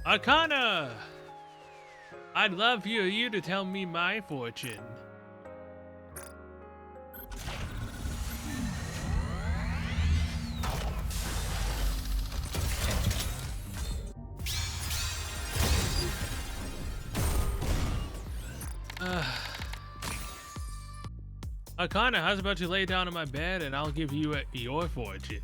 Arcana! I'd love for you to tell me my fortune. Arcana, how's about you lay down on my bed and I'll give you your fortune?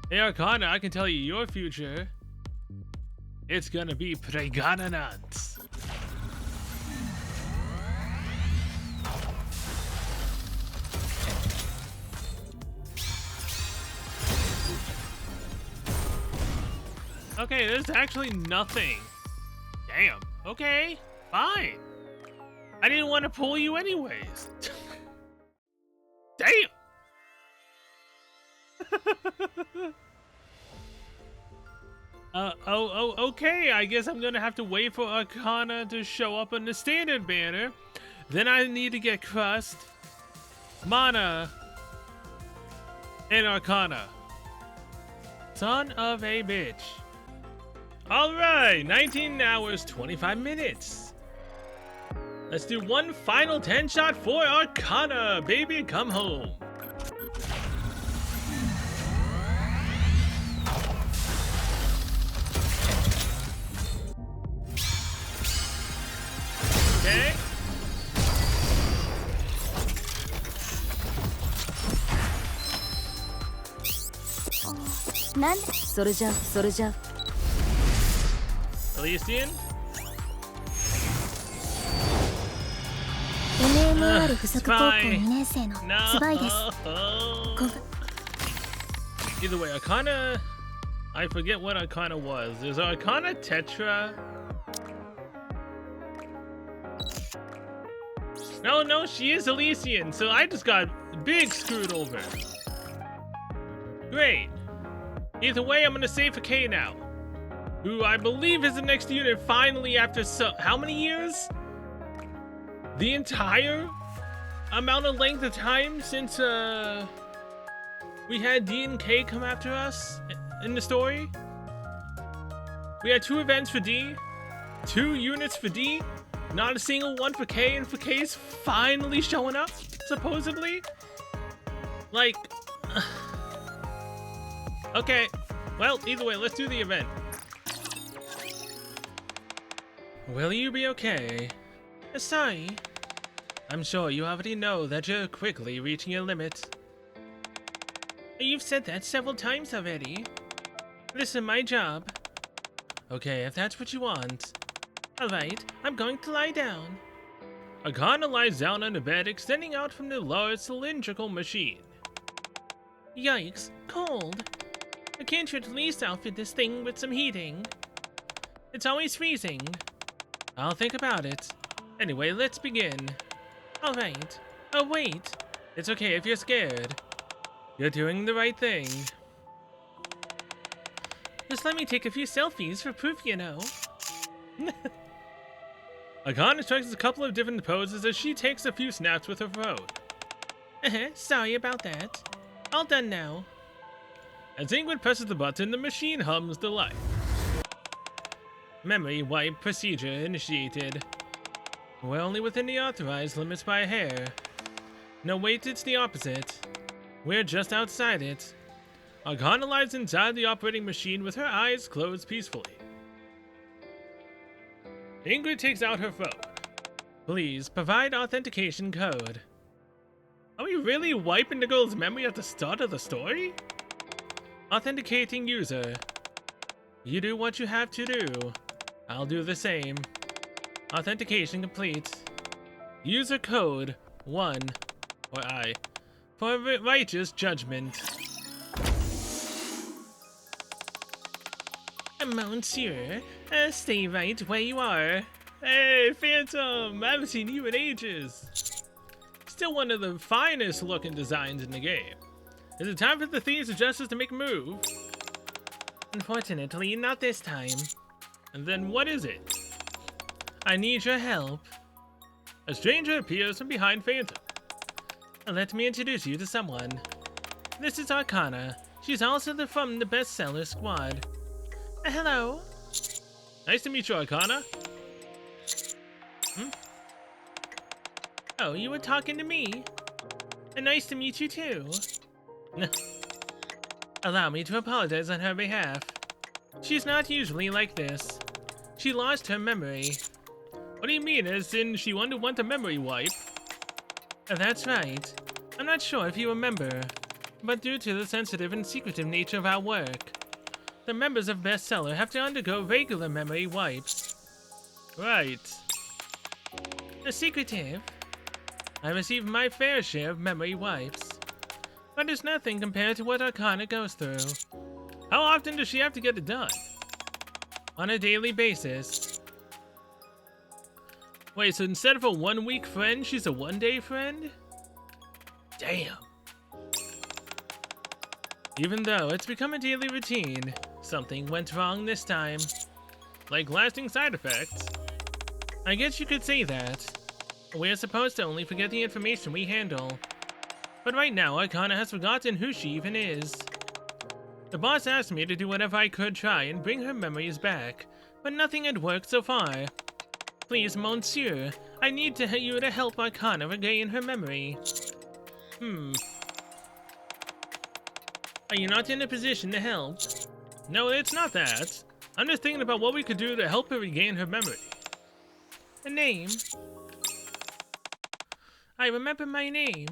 Hey Arcana, I can tell you your future. It's gonna be pregnant. Okay, there's actually nothing. Damn. Okay, fine. I didn't want to pull you anyways. Damn. Okay, I guess I'm gonna have to wait for Arcana to show up on the standard banner. Then I need to get Crust, Mana, and Arcana. Son of a bitch. Alright, 19 hours, 25 minutes. Let's do one final 10-shot for Arcana. Baby, come home. Okay. Elysian? Fine. No. Either way, Arcana... I forget what Arcana was. Is Arcana Tetra? No, she is Elysian, so I just got big screwed over. Great. Either way, I'm gonna save for K now, who I believe is the next unit finally after how many years? The entire amount of length of time since we had D and K come after us in the story. We had 2 events for D, 2 units for D, not a single one for K, and for K's finally showing up, supposedly? Like... Okay, well, either way, let's do the event. Will you be okay? Sorry. I'm sure you already know that you're quickly reaching your limit. You've said that several times already. This is my job. Okay, if that's what you want. Alright, I'm going to lie down. Arcana lies down on the bed, extending out from the large cylindrical machine. Yikes, cold. Can't you at least outfit this thing with some heating? It's always freezing. I'll think about it. Anyway, let's begin. Alright. Oh wait. It's okay if you're scared. You're doing the right thing. Just let me take a few selfies for proof, you know. Arcana strikes a couple of different poses as she takes a few snaps with her phone. Sorry about that. All done now. As Ingrid presses the button, the machine hums the light. Memory wipe procedure initiated. We're only within the authorized limits by a hair. No wait, it's the opposite. We're just outside it. Arcana lies inside the operating machine with her eyes closed peacefully. Ingrid takes out her phone. Please, provide authentication code. Are we really wiping the girl's memory at the start of the story? Authenticating user. You do what you have to do. I'll do the same. Authentication complete. User code 1, or I, for righteous judgment. Monsieur, stay right where you are. Hey, Phantom! I haven't seen you in ages. Still one of the finest looking designs in the game. Is it time for the thieves of justice to make a move? Unfortunately, not this time. And then what is it? I need your help. A stranger appears from behind Phantom. Let me introduce you to someone. This is Arcane. She's also from the bestseller squad. Hello. Nice to meet you, Arcane. Oh, you were talking to me? Nice to meet you too. Allow me to apologize on her behalf. She's not usually like this. She lost her memory. What do you mean, as in she wanted to want a memory wipe? That's right. I'm not sure if you remember, but due to the sensitive and secretive nature of our work, the members of Bestseller have to undergo regular memory wipes. Right. Secretive? I receive my fair share of memory wipes, but it's nothing compared to what Arcana goes through. How often does she have to get it done? On a daily basis. Wait, so instead of a 1 week friend, she's a 1 day friend? Damn. Even though it's become a daily routine, something went wrong this time. Like lasting side effects. I guess you could say that. We're supposed to only forget the information we handle. But right now, Arcana has forgotten who she even is. The boss asked me to do whatever I could try and bring her memories back, but nothing had worked so far. Please, Monsieur, I need you to help Arcana regain her memory. Are you not in a position to help? No, it's not that. I'm just thinking about what we could do to help her regain her memory. A name? I remember my name.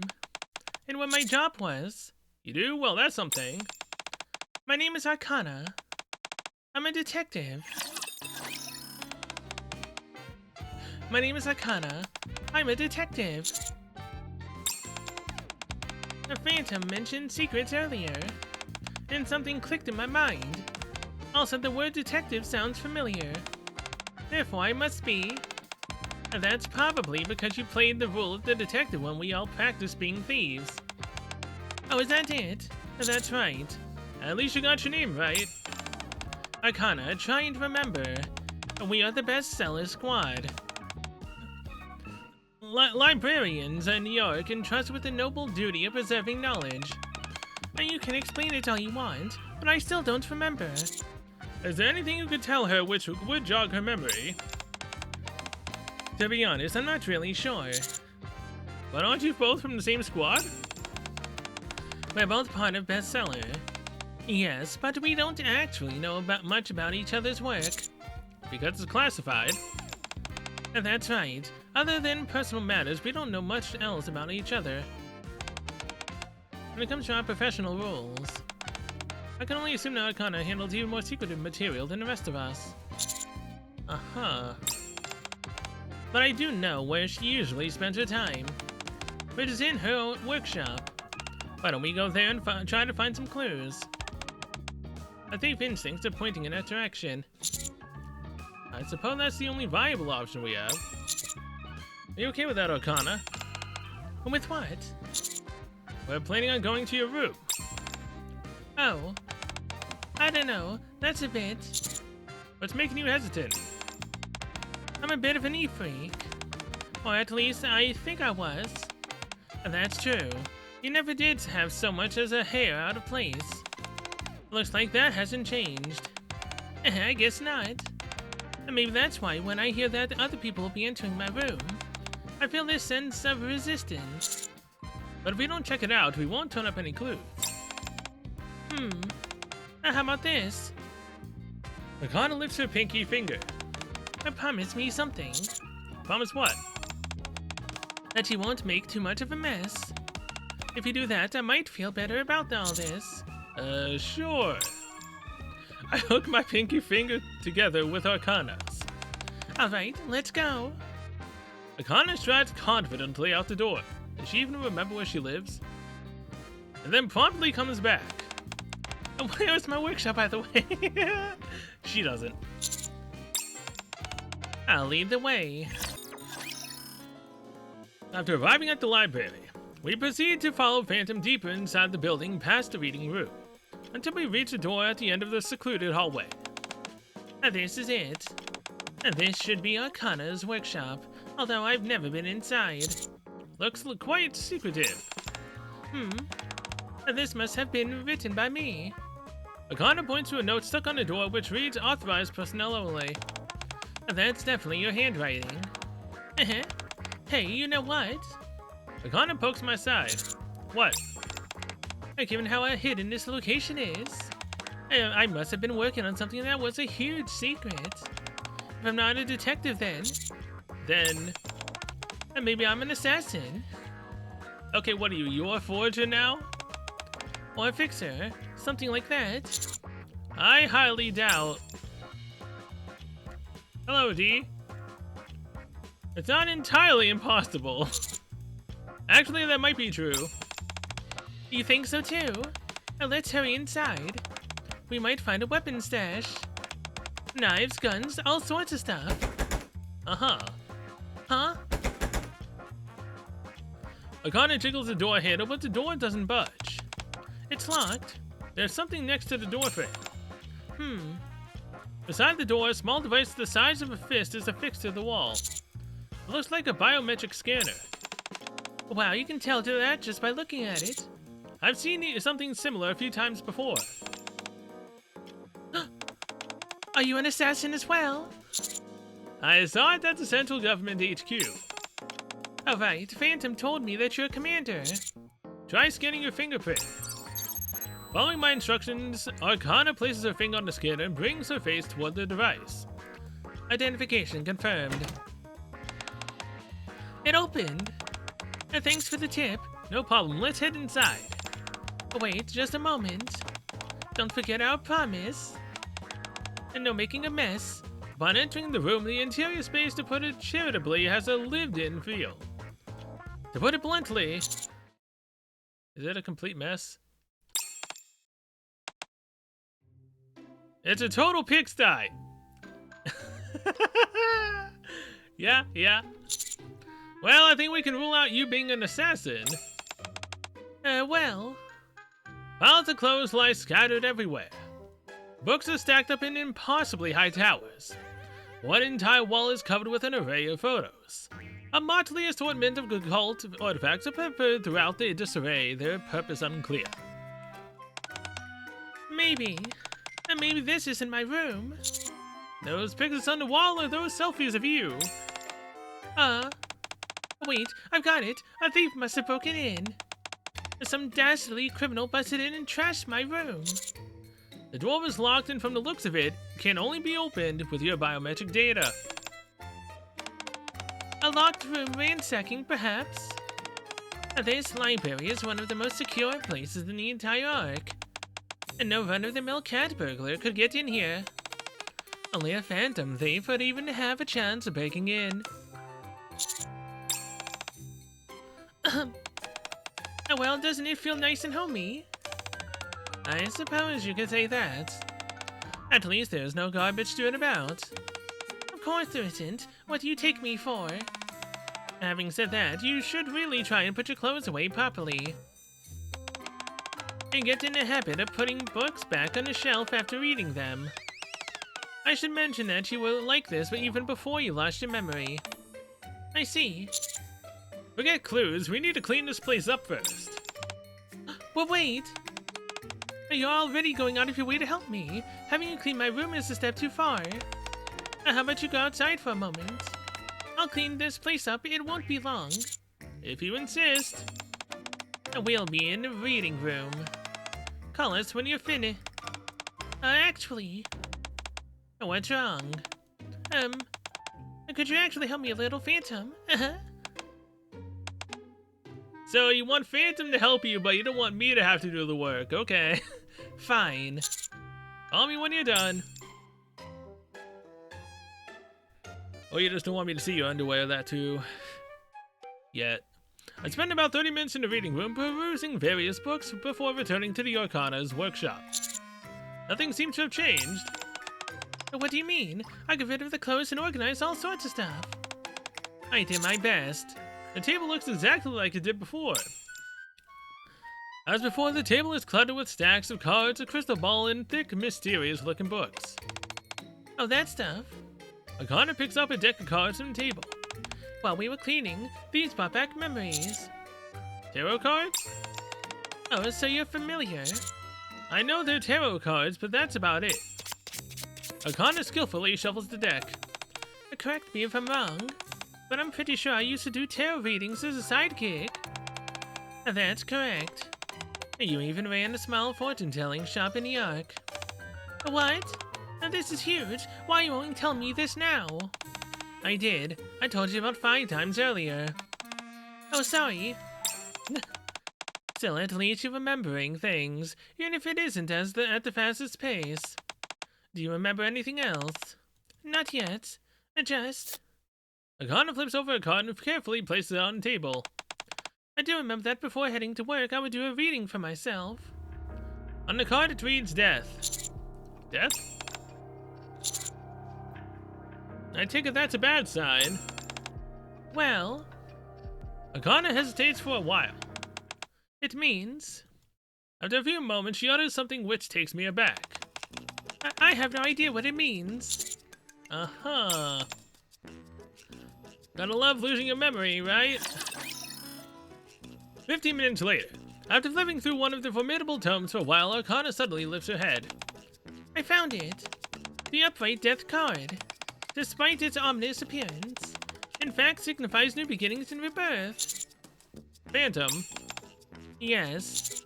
And what my job was. You do? Well, that's something. My name is Arcana. I'm a detective. My name is Arcana. I'm a detective. The Phantom mentioned secrets earlier, and something clicked in my mind. Also, the word detective sounds familiar. Therefore, I must be. And that's probably because you played the role of the detective when we all practiced being thieves. Oh, is that it? That's right. At least you got your name right. Arcana, trying to remember. We are the bestseller squad. Librarians in New York entrusted with the noble duty of preserving knowledge. And you can explain it all you want, but I still don't remember. Is there anything you could tell her which would jog her memory? To be honest, I'm not really sure. But aren't you both from the same squad? We're both part of Bestseller. Yes, but we don't actually know much about each other's work. Because it's classified. That's right. Other than personal matters, we don't know much else about each other. When it comes to our professional roles, I can only assume that Arcana handles even more secretive material than the rest of us. But I do know where she usually spends her time, which is in her workshop. Why don't we go there and try to find some clues? I think instincts are pointing in that direction. I suppose that's the only viable option we have. Are you okay with that, Arcana? With what? We're planning on going to your room. Oh. I don't know. That's a bit... What's making you hesitant? I'm a bit of an e-freak. Or at least, I think I was. That's true. You never did have so much as a hair out of place. Looks like that hasn't changed. I guess not. Maybe that's why when I hear that other people will be entering my room, I feel this sense of resistance. But if we don't check it out, we won't turn up any clues. How about this? Arcana lifts her pinky finger. Promise me something. Promise what? That you won't make too much of a mess. If you do that, I might feel better about all this. Sure. I hook my pinky finger together with Arcana's. Alright, let's go. Arcana strides confidently out the door. Does she even remember where she lives? And then promptly comes back. Where's my workshop, by the way? She doesn't. I'll lead the way. After arriving at the library, We proceed to follow Phantom deeper inside the building past the reading room, until we reach a door at the end of the secluded hallway. This is it. This should be Arcane's workshop, although I've never been inside. Looks quite secretive. This must have been written by me. Arcane points to a note stuck on the door which reads authorized personnel only. That's definitely your handwriting. Hey, you know what? Arcane pokes my side. What? Given how hidden this location is, I must have been working on something that was a huge secret. If I'm not a detective then maybe I'm an assassin. Okay, what are you? You're a forger now? Or a fixer? Something like that? I highly doubt. Hello, D. It's not entirely impossible. Actually, that might be true. You think so too? Let's hurry inside. We might find a weapon stash. Knives, guns, all sorts of stuff. Huh? Arcane jiggles the door handle, but the door doesn't budge. It's locked. There's something next to the door frame. Beside the door, a small device the size of a fist is affixed to the wall. It looks like a biometric scanner. Wow, you can tell that just by looking at it. I've seen something similar a few times before. Are you an assassin as well? I saw it at the Central Government HQ. Oh right, Phantom told me that you're a commander. Try scanning your fingerprint. Following my instructions, Arcane places her finger on the scanner and brings her face toward the device. Identification confirmed. It opened. Thanks for the tip. No problem, let's head inside. Wait, just a moment. Don't forget our promise. And no making a mess. Upon entering the room, the interior space, to put it charitably, has a lived-in feel. To put it bluntly, is it a complete mess? It's a total pigsty. Yeah. Well, I think we can rule out you being an assassin. Well. Piles of clothes lie scattered everywhere. Books are stacked up in impossibly high towers. One entire wall is covered with an array of photos. A motley assortment of occult artifacts are peppered throughout the disarray, their purpose unclear. Maybe this isn't my room. Those pictures on the wall are those selfies of you. Wait, I've got it. A thief must have broken in. Some dastardly criminal busted in and trashed my room. The door is locked, and from the looks of it, can only be opened with your biometric data. A locked room ransacking, perhaps? This library is one of the most secure places in the entire Ark. And no run-of-the-mill cat burglar could get in here. Only a phantom thief would even have a chance of breaking in. Well, doesn't it feel nice and homey? I suppose you could say that. At least there's no garbage strewn about. Of course there isn't. What do you take me for? Having said that, you should really try and put your clothes away properly. And get in the habit of putting books back on the shelf after reading them. I should mention that you were like this even before you lost your memory. I see. Forget clues, we need to clean this place up first. Well, wait! You're already going out of your way to help me. Having you clean my room is a step too far. How about you go outside for a moment? I'll clean this place up, it won't be long. If you insist. We'll be in the reading room. Call us when you're finished. Actually... What's wrong? Could you actually help me a little, Phantom? So you want Phantom to help you, but you don't want me to have to do the work. Okay. Fine. Call me when you're done. Oh, you just don't want me to see your underwear, that too. Yet. I spent about 30 minutes in the reading room perusing various books before returning to the Arcane's workshop. Nothing seems to have changed. What do you mean? I got rid of the clothes and organized all sorts of stuff. I did my best. The table looks exactly like it did before. As before, the table is cluttered with stacks of cards, a crystal ball, and thick, mysterious-looking books. Oh, that stuff. Arcane picks up a deck of cards from the table. While we were cleaning, these brought back memories. Tarot cards? Oh, so you're familiar. I know they're tarot cards, but that's about it. Arcane skillfully shuffles the deck. Correct me if I'm wrong, but I'm pretty sure I used to do tarot readings as a sidekick. That's correct. You even ran a small fortune-telling shop in New York. What? Now this is huge. Why are you only telling me this now? I did. I told you about 5 times earlier. Oh, sorry. Still, at least you're remembering things, even if it isn't at the fastest pace. Do you remember anything else? Not yet. Just... Arcane flips over a card and carefully places it on the table. I do remember that before heading to work, I would do a reading for myself. On the card, it reads death. Death? I take it that's a bad sign. Well... Arcane hesitates for a while. It means... After a few moments, she utters something which takes me aback. I have no idea what it means. Uh-huh. Gotta love losing your memory, right? 15 minutes later, after flipping through one of the formidable tomes for a while, Arcane suddenly lifts her head. I found it. The upright death card. Despite its ominous appearance, in fact signifies new beginnings and rebirth. Phantom? Yes.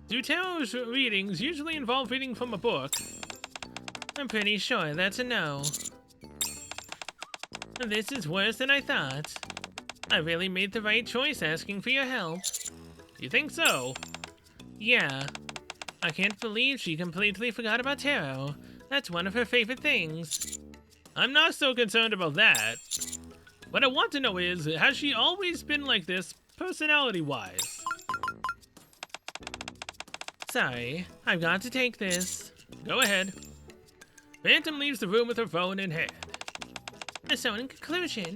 Do tarot readings usually involve reading from a book? I'm pretty sure that's a no. This is worse than I thought. I really made the right choice asking for your help. You think so? Yeah. I can't believe she completely forgot about tarot. That's one of her favorite things. I'm not so concerned about that. What I want to know is, has she always been like this, personality-wise? Sorry, I've got to take this. Go ahead. Phantom leaves the room with her phone in hand. So in conclusion,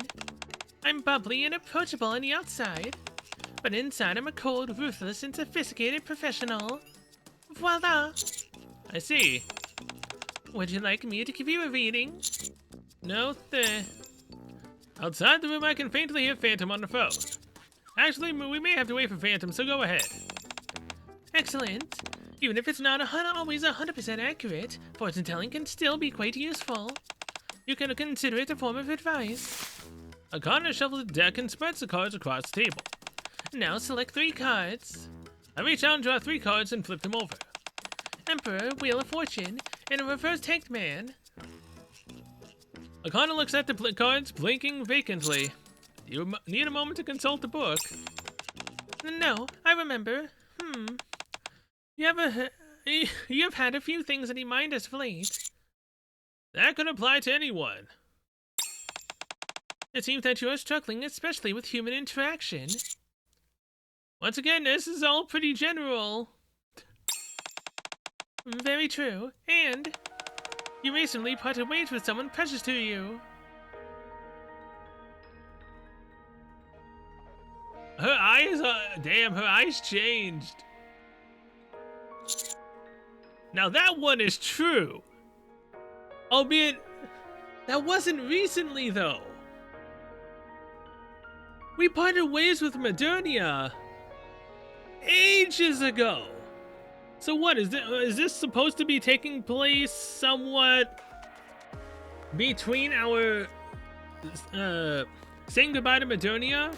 I'm bubbly and approachable on the outside, but inside I'm a cold, ruthless, and sophisticated professional. Voila! I see. Would you like me to give you a reading? No, Outside the room I can faintly hear Phantom on the phone. Actually, we may have to wait for Phantom, so go ahead. Excellent. Even if it's not always 100% accurate, fortune telling can still be quite useful. You can consider it a form of advice. Arcane shuffles the deck and spreads the cards across the table. Now select 3 cards. I reach out and draw 3 cards and flip them over. Emperor, Wheel of Fortune, and a reverse tanked man. Arcane looks at the cards, blinking vacantly. You need a moment to consult the book. No, I remember. You've had a few things on your mind as of late. That could apply to anyone. It seems that you're struggling, especially with human interaction. Once again, this is all pretty general. Very true, and you recently parted ways with someone precious to you. Her eyes damn, her eyes changed. Now that one is true. Albeit, that wasn't recently, though. We parted ways with Modernia ages ago. So what, is this supposed to be taking place somewhat between our saying goodbye to Modernia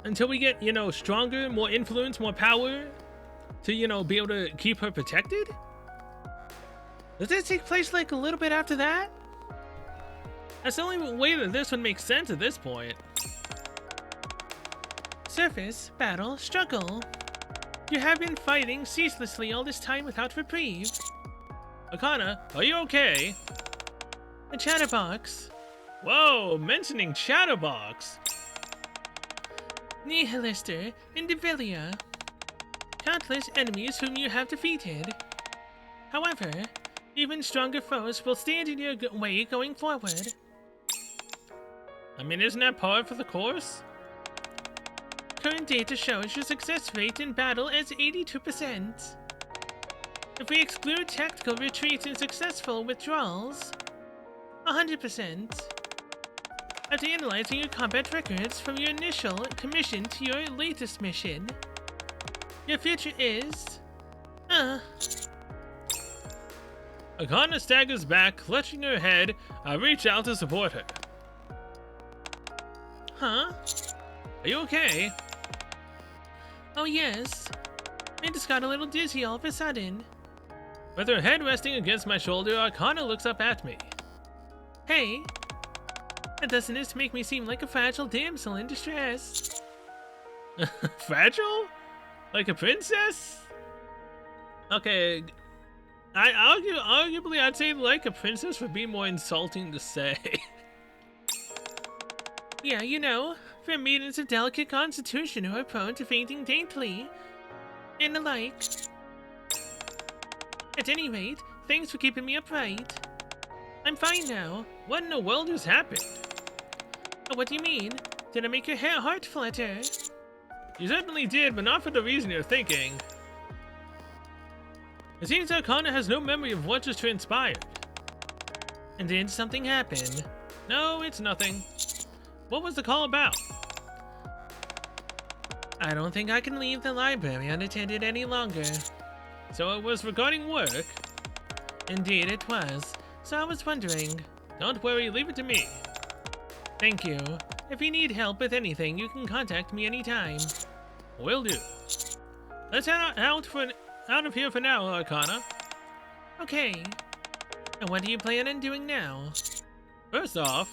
until we get, stronger, more influence, more power to, be able to keep her protected? Does that take place like a little bit after that? That's the only way that this would make sense at this point. Surface, battle, struggle. You have been fighting ceaselessly all this time without reprieve. Arcane, are you okay? A chatterbox. Whoa, mentioning chatterbox. Nihilister, Indivilia. Countless enemies whom you have defeated. However, even stronger foes will stand in your way going forward. I mean, isn't that par for the course? Current data shows your success rate in battle as 82%. If we exclude tactical retreats and successful withdrawals, 100%. After analyzing your combat records from your initial commission to your latest mission, your future is... Arcane staggers back, clutching her head. I reach out to support her. Huh? Are you okay? Oh yes. I just got a little dizzy all of a sudden. With her head resting against my shoulder, Arcane looks up at me. Hey, that doesn't just make me seem like a fragile damsel in distress. Fragile? Like a princess? Okay, arguably I'd say like a princess would be more insulting to say. Yeah, you know, for maidens of delicate constitution who are prone to fainting daintily, and the like. At any rate, thanks for keeping me upright. I'm fine now. What in the world has happened? Oh, what do you mean? Did I make your heart flutter? You certainly did, but not for the reason you're thinking. It seems Arcane has no memory of what just transpired. And did something happen? No, it's nothing. What was the call about? I don't think I can leave the library unattended any longer. So it was regarding work? Indeed it was. So I was wondering. Don't worry, leave it to me. Thank you. If you need help with anything, you can contact me anytime. Will do. Let's head out of here for now, Arcane. Okay. And what do you plan on doing now? First off,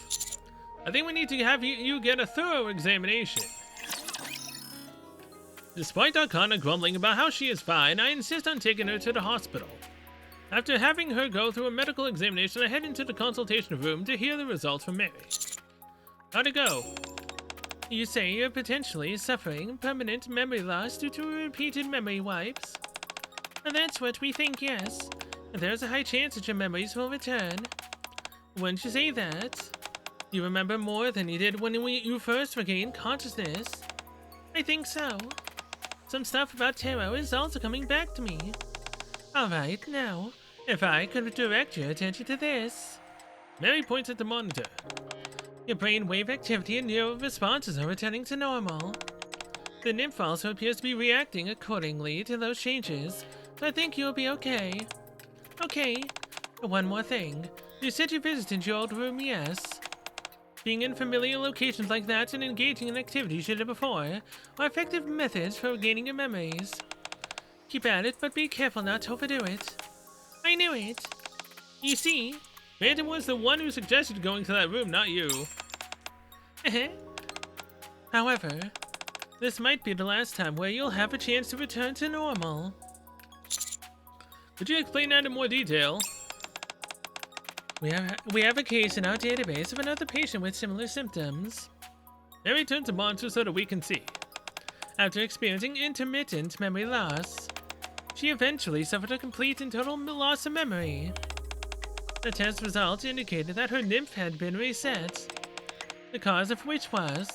I think we need to have you get a thorough examination. Despite Arcane grumbling about how she is fine, I insist on taking her to the hospital. After having her go through a medical examination, I head into the consultation room to hear the results from Mary. How'd it go? You say you're potentially suffering permanent memory loss due to repeated memory wipes. And that's what we think, yes. There's a high chance that your memories will return. Wouldn't you say that? You remember more than you did when you first regained consciousness. I think so. Some stuff about tarot is also coming back to me. Alright, now, if I could direct your attention to this. Mary points at the monitor. Your brainwave activity and neural responses are returning to normal. The nymph also appears to be reacting accordingly to those changes, so I think you'll be okay. Okay, one more thing. You said you visited your old room, yes? Being in familiar locations like that and engaging in activities you did before are effective methods for regaining your memories. Keep at it, but be careful not to overdo it. I knew it. You see, Phantom was the one who suggested going to that room, not you. However, this might be the last time where you'll have a chance to return to normal. Could you explain that in more detail? We have a case in our database of another patient with similar symptoms. Mary turns to monitor so that we can see. After experiencing intermittent memory loss, she eventually suffered a complete and total loss of memory. The test results indicated that her nymph had been reset, the cause of which was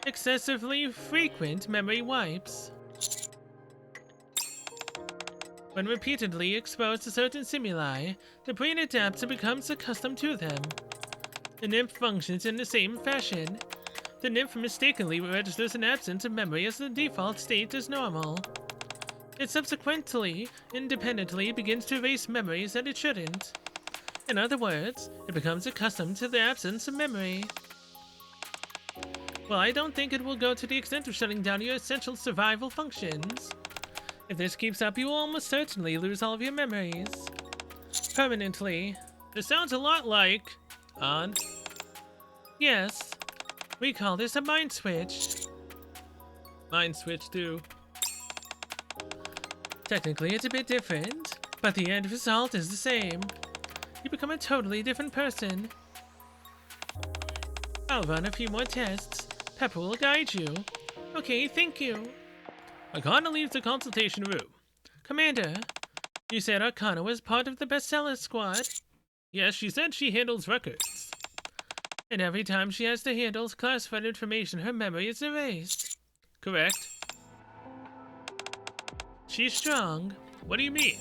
excessively frequent memory wipes. When repeatedly exposed to certain stimuli, the brain adapts and becomes accustomed to them. The nymph functions in the same fashion. The nymph mistakenly registers an absence of memory as the default state as normal. It subsequently, independently begins to erase memories that it shouldn't. In other words, it becomes accustomed to the absence of memory. Well, I don't think it will go to the extent of shutting down your essential survival functions. If this keeps up, you will almost certainly lose all of your memories. Permanently. This sounds a lot like... Yes. We call this a mind switch. Mind switch too. Technically, it's a bit different, but the end result is the same. You become a totally different person. I'll run a few more tests. Pepper will guide you. Okay, thank you. Arcane leaves the consultation room. Commander, you said Arcane was part of the bestseller squad? Yes, she said she handles records. And every time she has to handle classified information, her memory is erased. Correct. She's strong. What do you mean?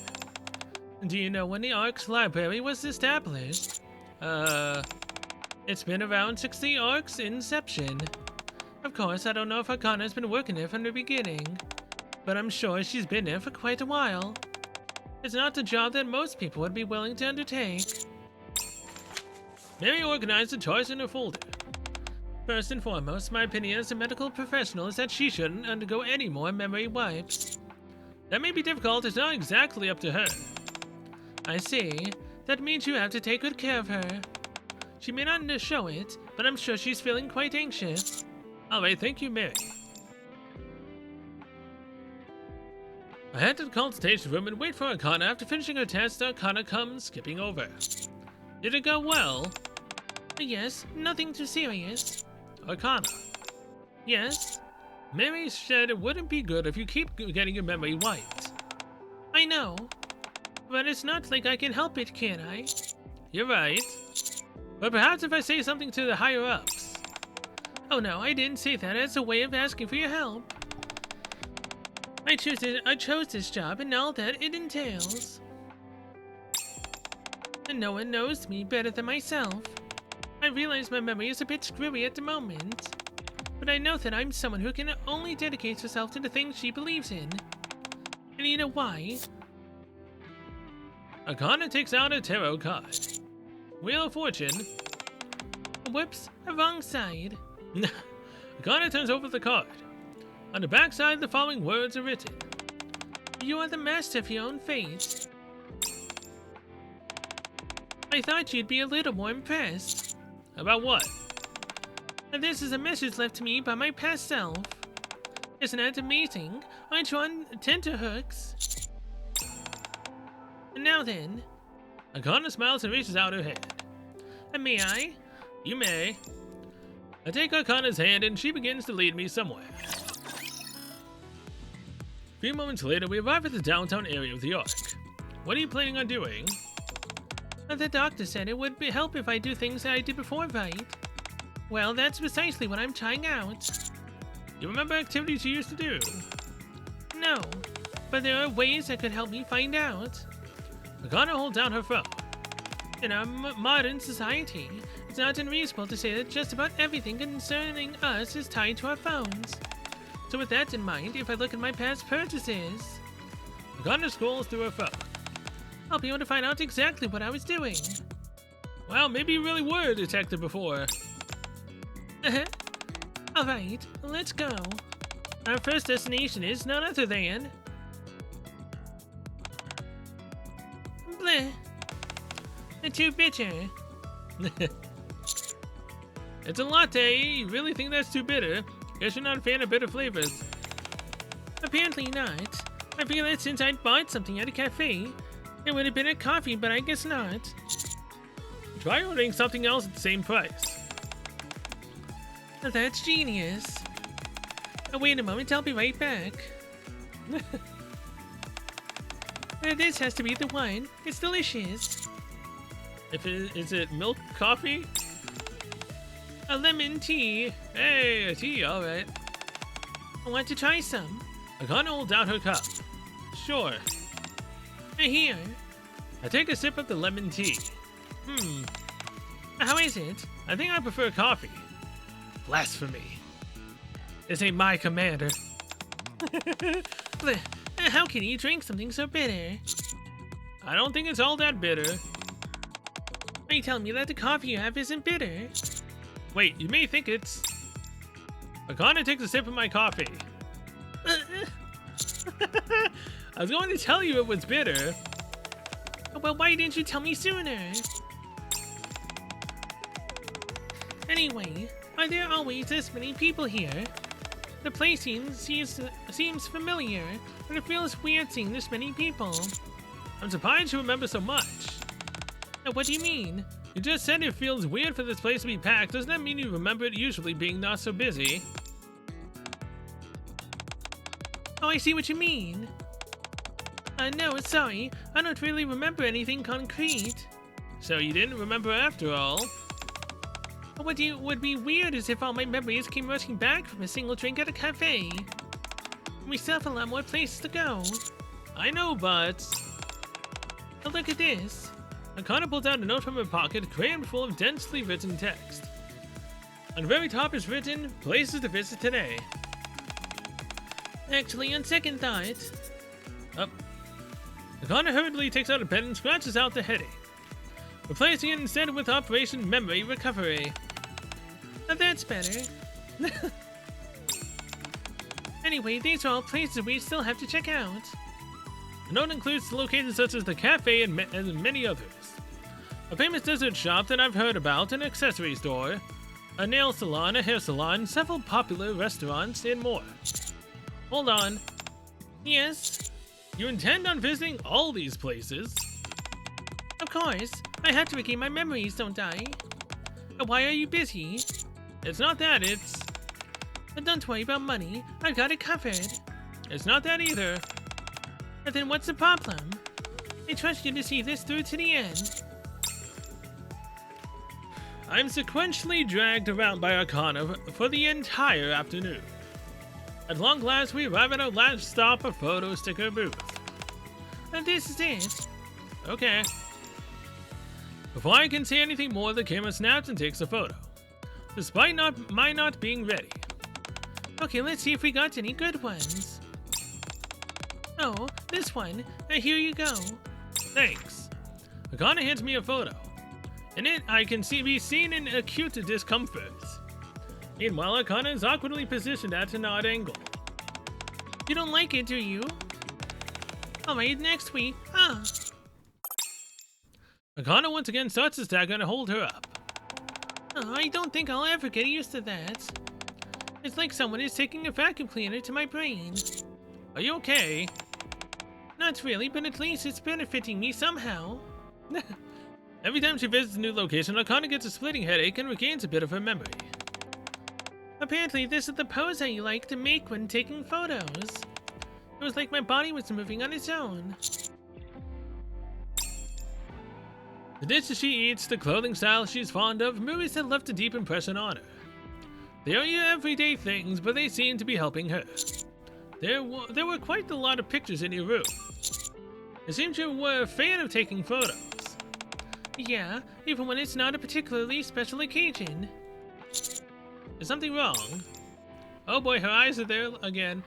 Do you know when the Ark's library was established? It's been around since the Ark's inception. Of course, I don't know if Arcane's been working there from the beginning, but I'm sure she's been there for quite a while. It's not a job that most people would be willing to undertake. Mary organized the toys in her folder. First and foremost, my opinion as a medical professional is that she shouldn't undergo any more memory wipes. That may be difficult, it's not exactly up to her. I see. That means you have to take good care of her. She may not show it, but I'm sure she's feeling quite anxious. Alright, thank you, Mary. I head to the consultation room and wait for Arcane. After finishing her test, Arcane comes skipping over. Did it go well? Yes, nothing too serious. Arcane. Yes? Mary said it wouldn't be good if you keep getting your memory wiped. I know. But it's not like I can help it, can I? You're right. But perhaps if I say something to the higher-ups. Oh no, I didn't say that as a way of asking for your help. I chose this job and all that it entails. And no one knows me better than myself. I realize my memory is a bit screwy at the moment, but I know that I'm someone who can only dedicate herself to the things she believes in. And you know why? Arcane takes out a tarot card. Wheel of Fortune. Whoops, the wrong side. Arcane turns over the card. On the back side, the following words are written. You are the master of your own fate. I thought you'd be a little more impressed. About what? And this is a message left to me by my past self. Isn't that amazing? I draw on tenterhooks. And now then. Arcane smiles and reaches out her hand. And may I? You may. I take Arcane's hand and she begins to lead me somewhere. A few moments later, we arrive at the downtown area of the Ark. What are you planning on doing? The doctor said it would help if I do things that I did before, right? Well, that's precisely what I'm trying out. You remember activities you used to do? No, but there are ways that could help me find out. Arcane holds down her phone. In our modern society, it's not unreasonable to say that just about everything concerning us is tied to our phones. So with that in mind, if I look at my past purchases... Arcane scrolls through her phone. I'll be able to find out exactly what I was doing. Well, maybe you really were a detective before. Alright, let's go. Our first destination is none other than... Bleh. Too bitter. It's a latte. You really think that's too bitter? Guess you're not a fan of bitter flavors. Apparently not. I feel that since I'd bought something at a cafe, it would have been a coffee, but I guess not. Try ordering something else at the same price. That's genius. Wait a moment, I'll be right back. This has to be the one. It's delicious. Is it milk coffee? A lemon tea. Hey, a tea, alright. I want to try some. Arcane holds out her cup. Sure. Here. I take a sip of the lemon tea. How is it? I think I prefer coffee. Blasphemy. This ain't my commander. How can you drink something so bitter? I don't think it's all that bitter. Are you telling me that the coffee you have isn't bitter? Wait, you may think it's... Arcane takes a sip of my coffee. I was going to tell you it was bitter. Well, why didn't you tell me sooner? Anyway, are there always this many people here? The place seems familiar, but it feels weird seeing this many people. I'm surprised you remember so much. What do you mean? You just said it feels weird for this place to be packed. Doesn't that mean you remember it usually being not so busy? Oh, I see what you mean. No, sorry. I don't really remember anything concrete. So you didn't remember after all? What would be weird is if all my memories came rushing back from a single drink at a cafe. We still have a lot more places to go. I know, but... Oh, look at this. Arcane pulls out a note from her pocket, crammed full of densely written text. On the very top is written, places to visit today. Actually, on second thought... Up. Arcane hurriedly takes out a pen and scratches out the heading, replacing it instead with Operation Memory Recovery. Oh, that's better. Anyway, these are all places we still have to check out. The note includes locations such as the cafe and many others. A famous dessert shop that I've heard about, an accessory store, a nail salon, a hair salon, several popular restaurants, and more. Hold on. Yes? You intend on visiting all these places? Of course. I have to regain my memories, don't I? Why are you busy? It's not that, it's... But don't worry about money. I've got it covered. It's not that either. And then what's the problem? I trust you to see this through to the end. I'm sequentially dragged around by Arcane for the entire afternoon. At long last, we arrive at our last stop, a photo sticker booth. And this is it. Okay. Before I can say anything more, the camera snaps and takes a photo, despite my not being ready. Okay, let's see if we got any good ones. Oh, this one. Here you go. Thanks. Arcane hands me a photo. In it, I can be seen in acute discomfort. Meanwhile, Arcane is awkwardly positioned at an odd angle. You don't like it, do you? Alright, next week. Arcane once again starts to stagger and hold her up. Oh, I don't think I'll ever get used to that. It's like someone is taking a vacuum cleaner to my brain. Are you okay? Not really, but at least it's benefiting me somehow. Every time she visits a new location, Arcane gets a splitting headache and regains a bit of her memory. Apparently, this is the pose I like to make when taking photos. It was like my body was moving on its own. The dishes she eats, the clothing style she's fond of, movies that left a deep impression on her. They are your everyday things, but they seem to be helping her. There were quite a lot of pictures in your room. It seems you were a fan of taking photos. Yeah, even when it's not a particularly special occasion. Is something wrong? Oh boy, her eyes are there again.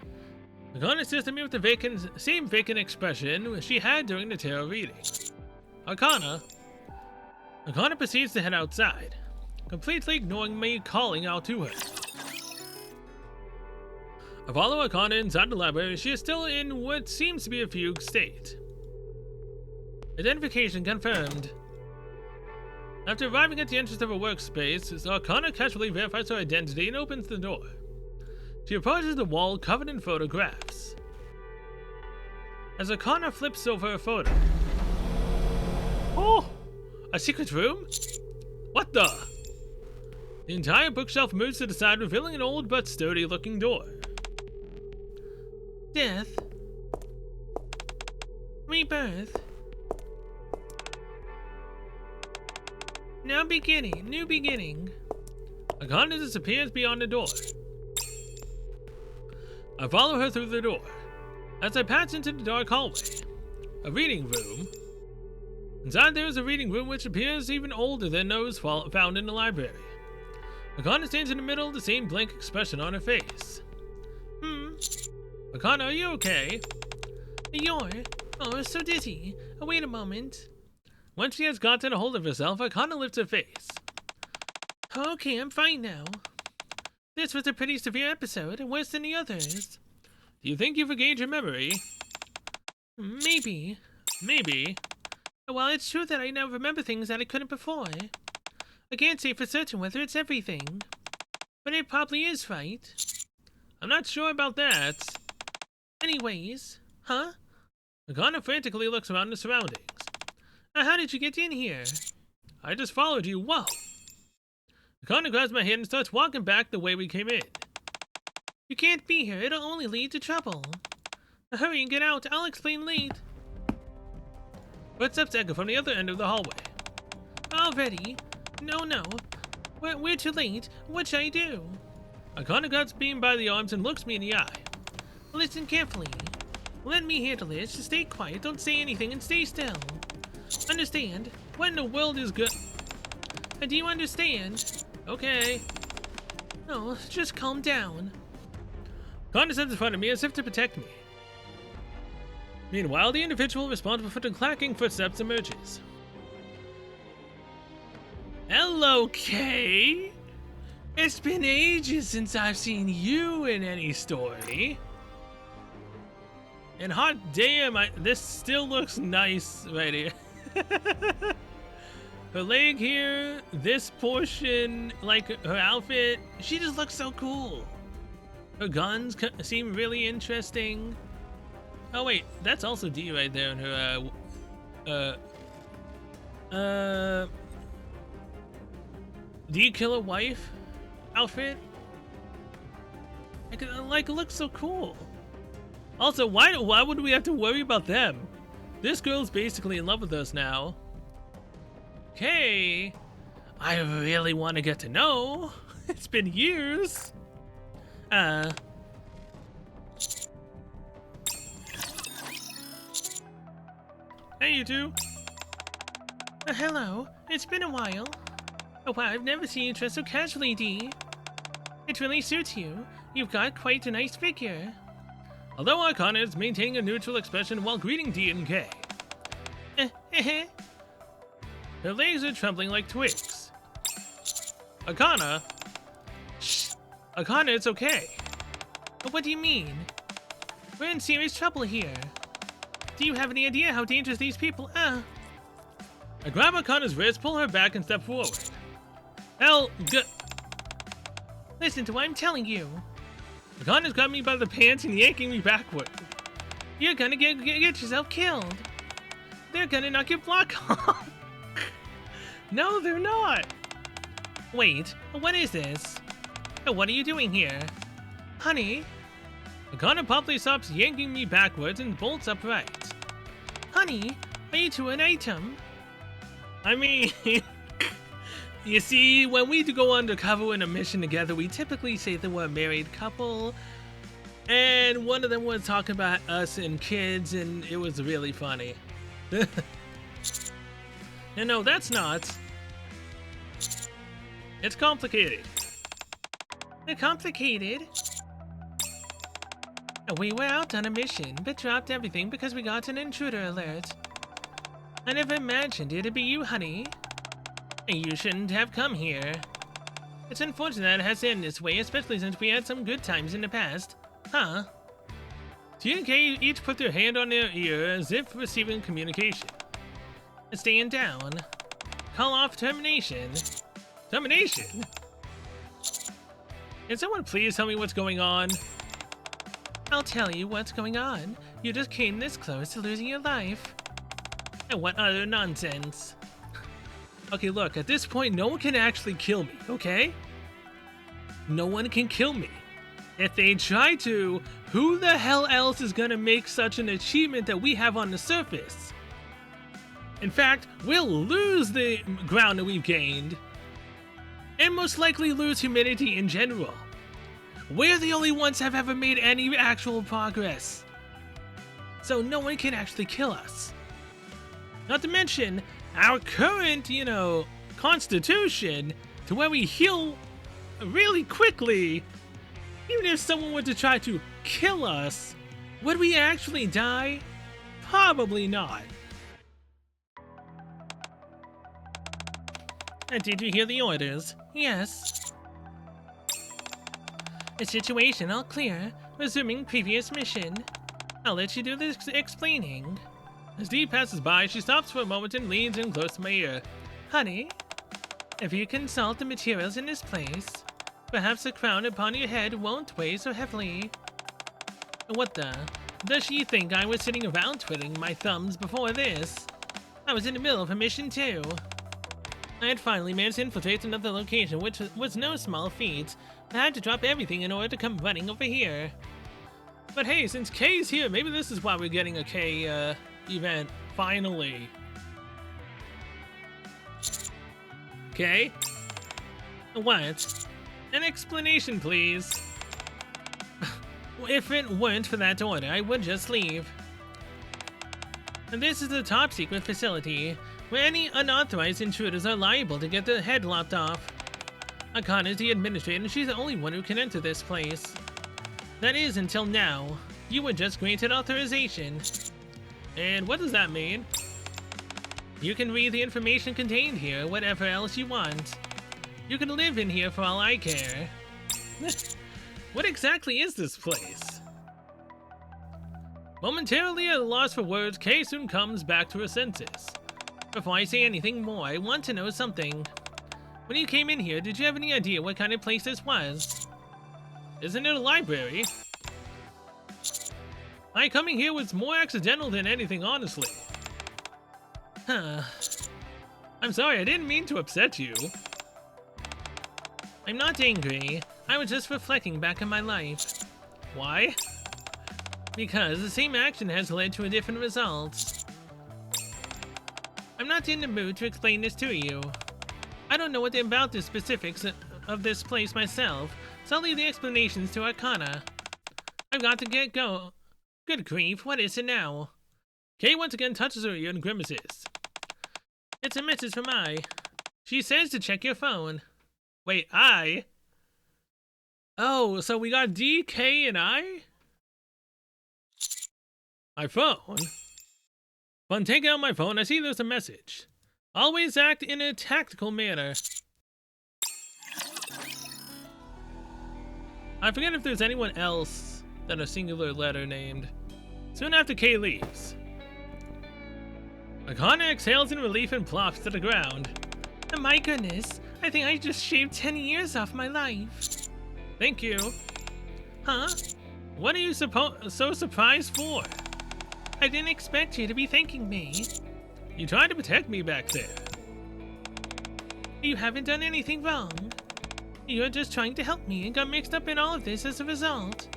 Arcane assisted me with the same vacant expression she had during the tarot reading. Arcane proceeds to head outside, completely ignoring me calling out to her. I follow Arcane inside the library. She is still in what seems to be a fugue state. Identification confirmed. After arriving at the entrance of her workspace, Arcane casually verifies her identity and opens the door. She approaches the wall covered in photographs. As Arcane flips over a photo. Oh! A secret room? What the? The entire bookshelf moves to the side, revealing an old but sturdy-looking door. Death. Rebirth. New beginning. Arcane disappears beyond the door. I follow her through the door. As I pass into the dark hallway, a reading room. Inside there is a reading room which appears even older than those found in the library. Arcane stands in the middle, the same blank expression on her face. Arcane, are you okay? Oh, so dizzy. Wait a moment. Once she has gotten a hold of herself, Arcane lifts her face. Okay, I'm fine now. This was a pretty severe episode, worse than the others. Do you think you've regained your memory? Maybe. Well, it's true that I now remember things that I couldn't before. I can't say for certain whether it's everything. But it probably is, right? I'm not sure about that. Anyways, huh? Arcane frantically looks around the surroundings. How did you get in here? I just followed you. Whoa! Arcane grabs my hand and starts walking back the way we came in. You can't be here. It'll only lead to trouble. Hurry and get out. I'll explain late. Footsteps echo from the other end of the hallway. Already? No. We're too late. What should I do? Arcane grabs Beam by the arms and looks me in the eye. Listen carefully. Let me handle this. Stay quiet, don't say anything, and stay still. Understand? What in the world is good? Do you understand? Okay. No, just calm down. Arcane steps in front of me as if to protect me. Meanwhile, the individual responsible for the clacking footsteps emerges. Hello, Kay! It's been ages since I've seen you in any story. And hot damn, this still looks nice right here. Her leg here, this portion, like her outfit, she just looks so cool. Her guns seem really interesting. Oh wait, that's also D right there in her, do you kill a wife outfit? Like, it looks so cool. Also, why would we have to worry about them? This girl's basically in love with us now. Okay, I really want to get to know. It's been years. Hey, you two. Hello, it's been a while. Oh wow, I've never seen you dress so casually, Dee. It really suits you. You've got quite a nice figure. Although Arcane is maintaining a neutral expression while greeting D and K. Her legs are trembling like twigs. Arcane? Shh! Arcane, it's okay. But what do you mean? We're in serious trouble here. Do you have any idea how dangerous these people are? I grab Arcane's wrist, pull her back, and step forward. Listen to what I'm telling you. Arcane's got me by the pants and yanking me backward. You're gonna get yourself killed. They're gonna knock your block off. No, they're not. Wait, what is this? What are you doing here? Honey? Arcane promptly stops yanking me backwards and bolts upright. Honey, are you two an item? I mean, you see, when we go undercover in a mission together, we typically say that we're a married couple. And one of them was talking about us and kids, and it was really funny. And no, that's not. It's complicated. Complicated? We were out on a mission, but dropped everything because we got an intruder alert. I never imagined it'd be you, honey. You shouldn't have come here. It's unfortunate that it has to end this way, especially since we had some good times in the past. Huh? T and K each put their hand on their ear as if receiving communication. Staying down. Call off termination. Termination? Can someone please tell me what's going on? I'll tell you what's going on. You just came this close to losing your life. And what other nonsense. Okay, look, at this point, no one can actually kill me, okay? No one can kill me. If they try to, who the hell else is gonna make such an achievement that we have on the surface? In fact, we'll lose the ground that we've gained, and most likely lose humanity in general. We're the only ones that have ever made any actual progress. So no one can actually kill us. Not to mention, our current, constitution, to where we heal really quickly. Even if someone were to try to kill us, would we actually die? Probably not. And did you hear the orders? Yes. The situation all clear. Resuming previous mission. I'll let you do the explaining. As Dee passes by, she stops for a moment and leans in close to my ear. Honey, if you consult the materials in this place, perhaps the crown upon your head won't weigh so heavily. What the? Does she think I was sitting around twiddling my thumbs before this? I was in the middle of a mission too. I had finally managed to infiltrate another location, which was no small feat. I had to drop everything in order to come running over here. But hey, since Kay's here, maybe this is why we're getting a Kay, event, finally. Okay. What? An explanation, please. If it weren't for that order, I would just leave. And this is the top secret facility, where any unauthorized intruders are liable to get their head lopped off. Arcane is the administrator, and she's the only one who can enter this place. That is, until now. You were just granted authorization. And what does that mean? You can read the information contained here, whatever else you want. You can live in here for all I care. What exactly is this place? Momentarily at a loss for words, Kay soon comes back to her senses. Before I say anything more, I want to know something. When you came in here, did you have any idea what kind of place this was? Isn't it a library? My coming here was more accidental than anything, honestly. Huh. I'm sorry, I didn't mean to upset you. I'm not angry. I was just reflecting back on my life. Why? Because the same action has led to a different result. I'm not in the mood to explain this to you. I don't know what about the specifics of this place myself, so I'll leave the explanations to Arcana. I've got to get go. Good grief, what is it now? Kay once again touches her ear and grimaces. It's a message from I. She says to check your phone. Wait, I? Oh, so we got D, K, and I? My phone? Upon taking out my phone, I see there's a message. Always act in a tactical manner. I forget if there's anyone else than a singular letter named. Soon after Kay leaves, Arcane exhales in relief and plops to the ground. Oh my goodness, I think I just shaved 10 years off my life. Thank you. Huh? What are you so surprised for? I didn't expect you to be thanking me. You tried to protect me back there. You haven't done anything wrong. You're just trying to help me and got mixed up in all of this as a result.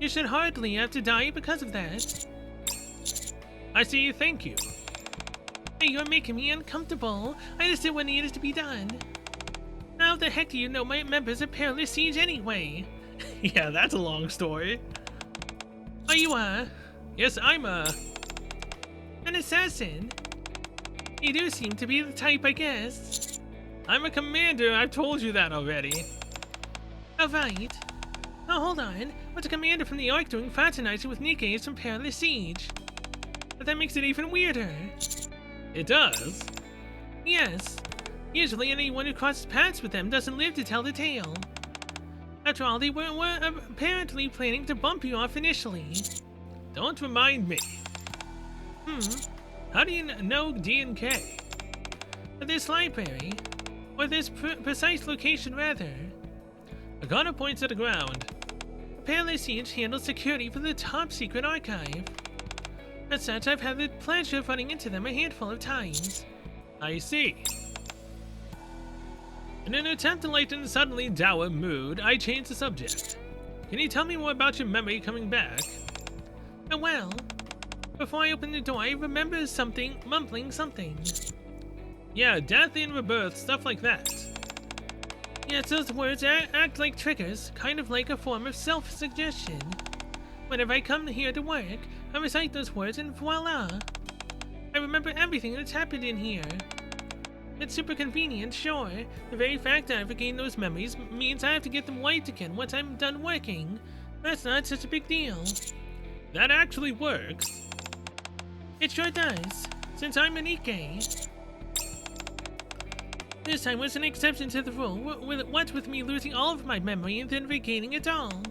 You should hardly have to die because of that. I see, thank you. Hey, you're making me uncomfortable. I just did what needed to be done. How the heck do you know my members of Perilous Siege anyway? Yeah, that's a long story. Are you Yes, I'm an assassin. You do seem to be the type, I guess. I'm a commander, I've told you that already. Oh, right. Oh, hold on. What's a commander from the Ark doing fraternizing with Nikke from Perilous Siege? But that makes it even weirder. It does? Yes. Usually anyone who crosses paths with them doesn't live to tell the tale. After all, they were apparently planning to bump you off initially. Don't remind me. How do you know D and K? This library, or this precise location rather. Arcana points at the ground. Perilous Siege handles security for the top secret archive. As such, I've had the pleasure of running into them a handful of times. I see. In an attempt to lighten the suddenly dour mood, I changed the subject. Can you tell me more about your memory coming back? Well, before I opened the door, I remember mumbling something. Yeah, death and rebirth, stuff like that. Yes, those words act like triggers, kind of like a form of self-suggestion. Whenever I come here to work, I recite those words and voila! I remember everything that's happened in here. It's super convenient, sure. The very fact that I've regained those memories means I have to get them wiped again once I'm done working. That's not such a big deal. That actually works. It sure does, since I'm a Nikke. This time was an exception to the rule, what with me losing all of my memory and then regaining it all.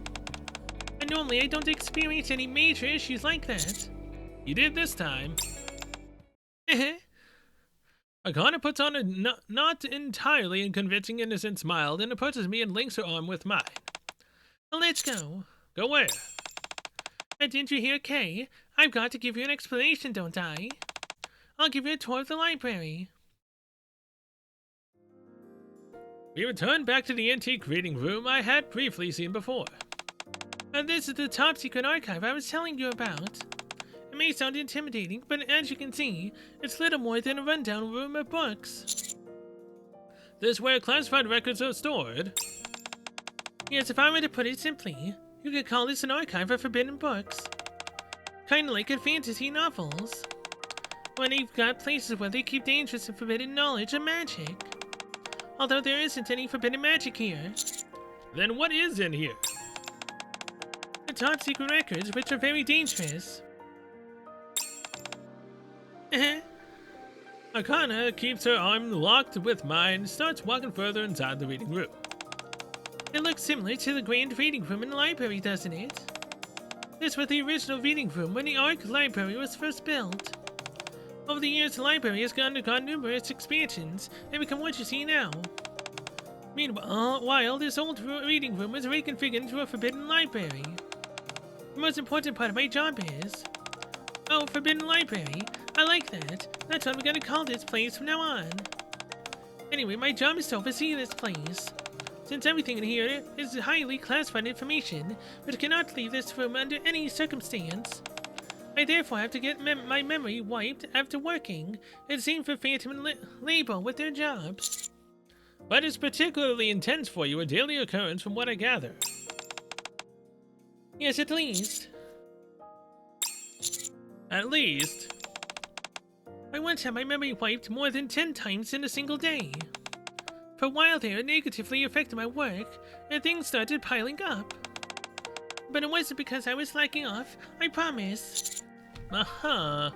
And normally I don't experience any major issues like that. You did this time. Arcana puts on a not entirely convincing innocent smile, then approaches me and links her arm with mine. Well, let's go. Go where? Didn't you hear, Kay? I've got to give you an explanation, don't I? I'll give you a tour of the library. We return back to the antique reading room I had briefly seen before. And this is the top secret archive I was telling you about. It may sound intimidating, but as you can see, it's little more than a rundown room of books. This is where classified records are stored. Yes, if I were to put it simply, you could call this an archive of forbidden books. Kinda like in fantasy novels. When they've got places where they keep dangerous and forbidden knowledge and magic. Although there isn't any forbidden magic here. Then what is in here? The top secret records, which are very dangerous. Arcana keeps her arm locked with mine and starts walking further inside the reading room. It looks similar to the grand reading room in the library, doesn't it? This was the original reading room when the Arc Library was first built. Over the years, the library has undergone numerous expansions and become what you see now. Meanwhile, this old reading room was reconfigured into a forbidden library. The most important part of my job is... Oh, forbidden library. I like that. That's what I'm gonna call this place from now on. Anyway, my job is to oversee this place. Since everything in here is highly classified information, which cannot leave this room under any circumstance, I therefore have to get my memory wiped after working, and same for Phantom and Label with their jobs. But it's particularly intense for you, a daily occurrence from what I gather. Yes, at least. At least? I once had my memory wiped more than 10 times in a single day. For a while there, it negatively affected my work, and things started piling up. But it wasn't because I was slacking off, I promise. Uh-huh.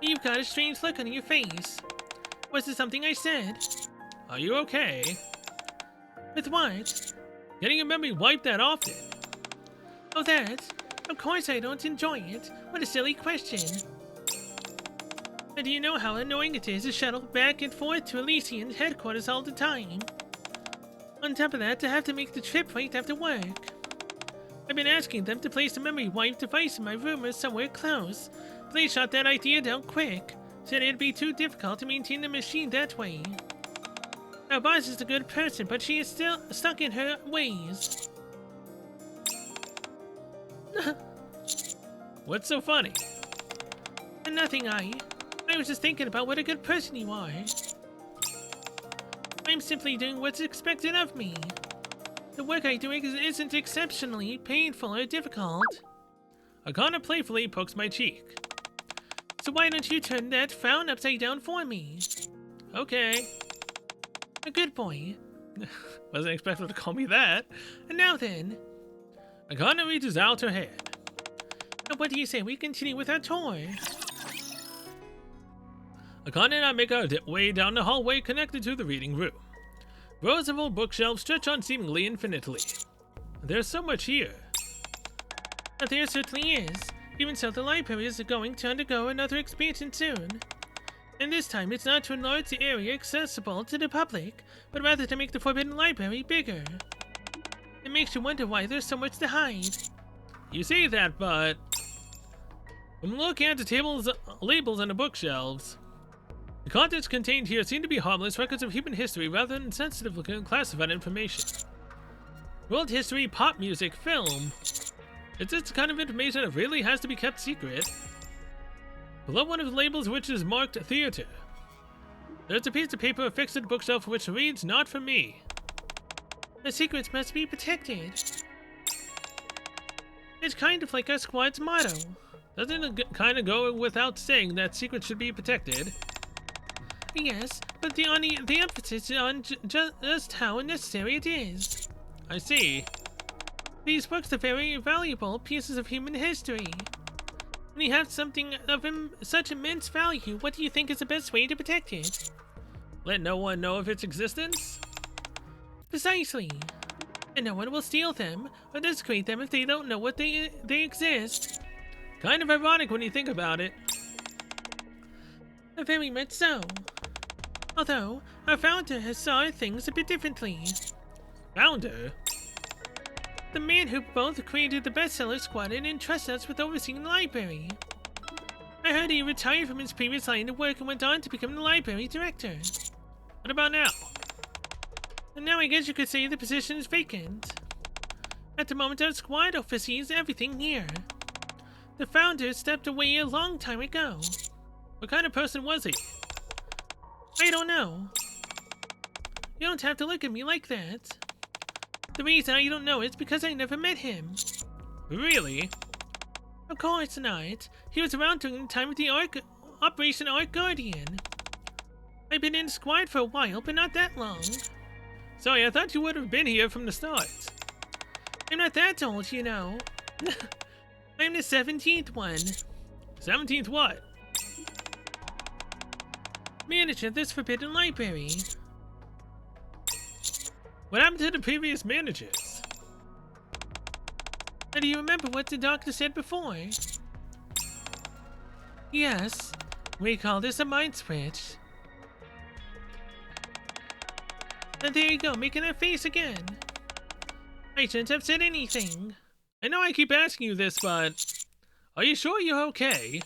You've got a strange look on your face. Was it something I said? Are you okay? With what? Getting your memory wiped that often. Oh, that? Of course I don't enjoy it. What a silly question. And do you know how annoying it is to shuttle back and forth to Elysian's headquarters all the time? On top of that, to have to make the trip right after work. I've been asking them to place a memory wipe device in my room or somewhere close, but they shot that idea down quick, said it'd be too difficult to maintain the machine that way. Our boss is a good person, but she is still stuck in her ways. What's so funny? Nothing, I was just thinking about what a good person you are. I'm simply doing what's expected of me. The work I do isn't exceptionally painful or difficult. Arcana playfully pokes my cheek. So why don't you turn that frown upside down for me? Okay. A good boy. Wasn't expecting to call me that. And now then. Arcana reaches out her hand. Now what do you say we continue with our tour? Arcana and I make our way down the hallway connected to the reading room. Rows of old bookshelves stretch on seemingly infinitely. There's so much here. There certainly is. Even so, the library is going to undergo another expansion soon. And this time, it's not to enlarge the area accessible to the public, but rather to make the Forbidden Library bigger. It makes you wonder why there's so much to hide. You say that, but... When looking at the labels on the bookshelves, the contents contained here seem to be harmless records of human history rather than sensitive classified information. World history, pop music, film. It's this kind of information that really has to be kept secret. Below one of the labels, which is marked theater, there's a piece of paper affixed to the bookshelf which reads, "Not for me." The secrets must be protected. It's kind of like our squad's motto. Doesn't it kind of go without saying that secrets should be protected? Yes, but the emphasis is on just how necessary it is. I see. These books are very valuable pieces of human history. When you have something of such immense value, what do you think is the best way to protect it? Let no one know of its existence? Precisely. And no one will steal them or desecrate them if they don't know what they exist. Kind of ironic when you think about it. Very much so. Although, our founder has saw things a bit differently. Founder? The man who both created the bestseller squad and entrusts us with overseeing the library. I heard he retired from his previous line of work and went on to become the library director. What about now? And now I guess you could say the position is vacant. At the moment, our squad oversees everything here. The founder stepped away a long time ago. What kind of person was he? I don't know. You don't have to look at me like that. The reason I don't know is because I never met him. Really? Of course not. He was around during the time of the Operation Arc Guardian. I've been in squad for a while, but not that long. Sorry, I thought you would have been here from the start. I'm not that old, you know. I'm the 17th one. 17th what? Manager of this forbidden library. What happened to the previous managers? And do you remember what the doctor said before? Yes, we call this a mind switch. And there you go, making that face again. I shouldn't have said anything. I know I keep asking you this, but are you sure you're okay?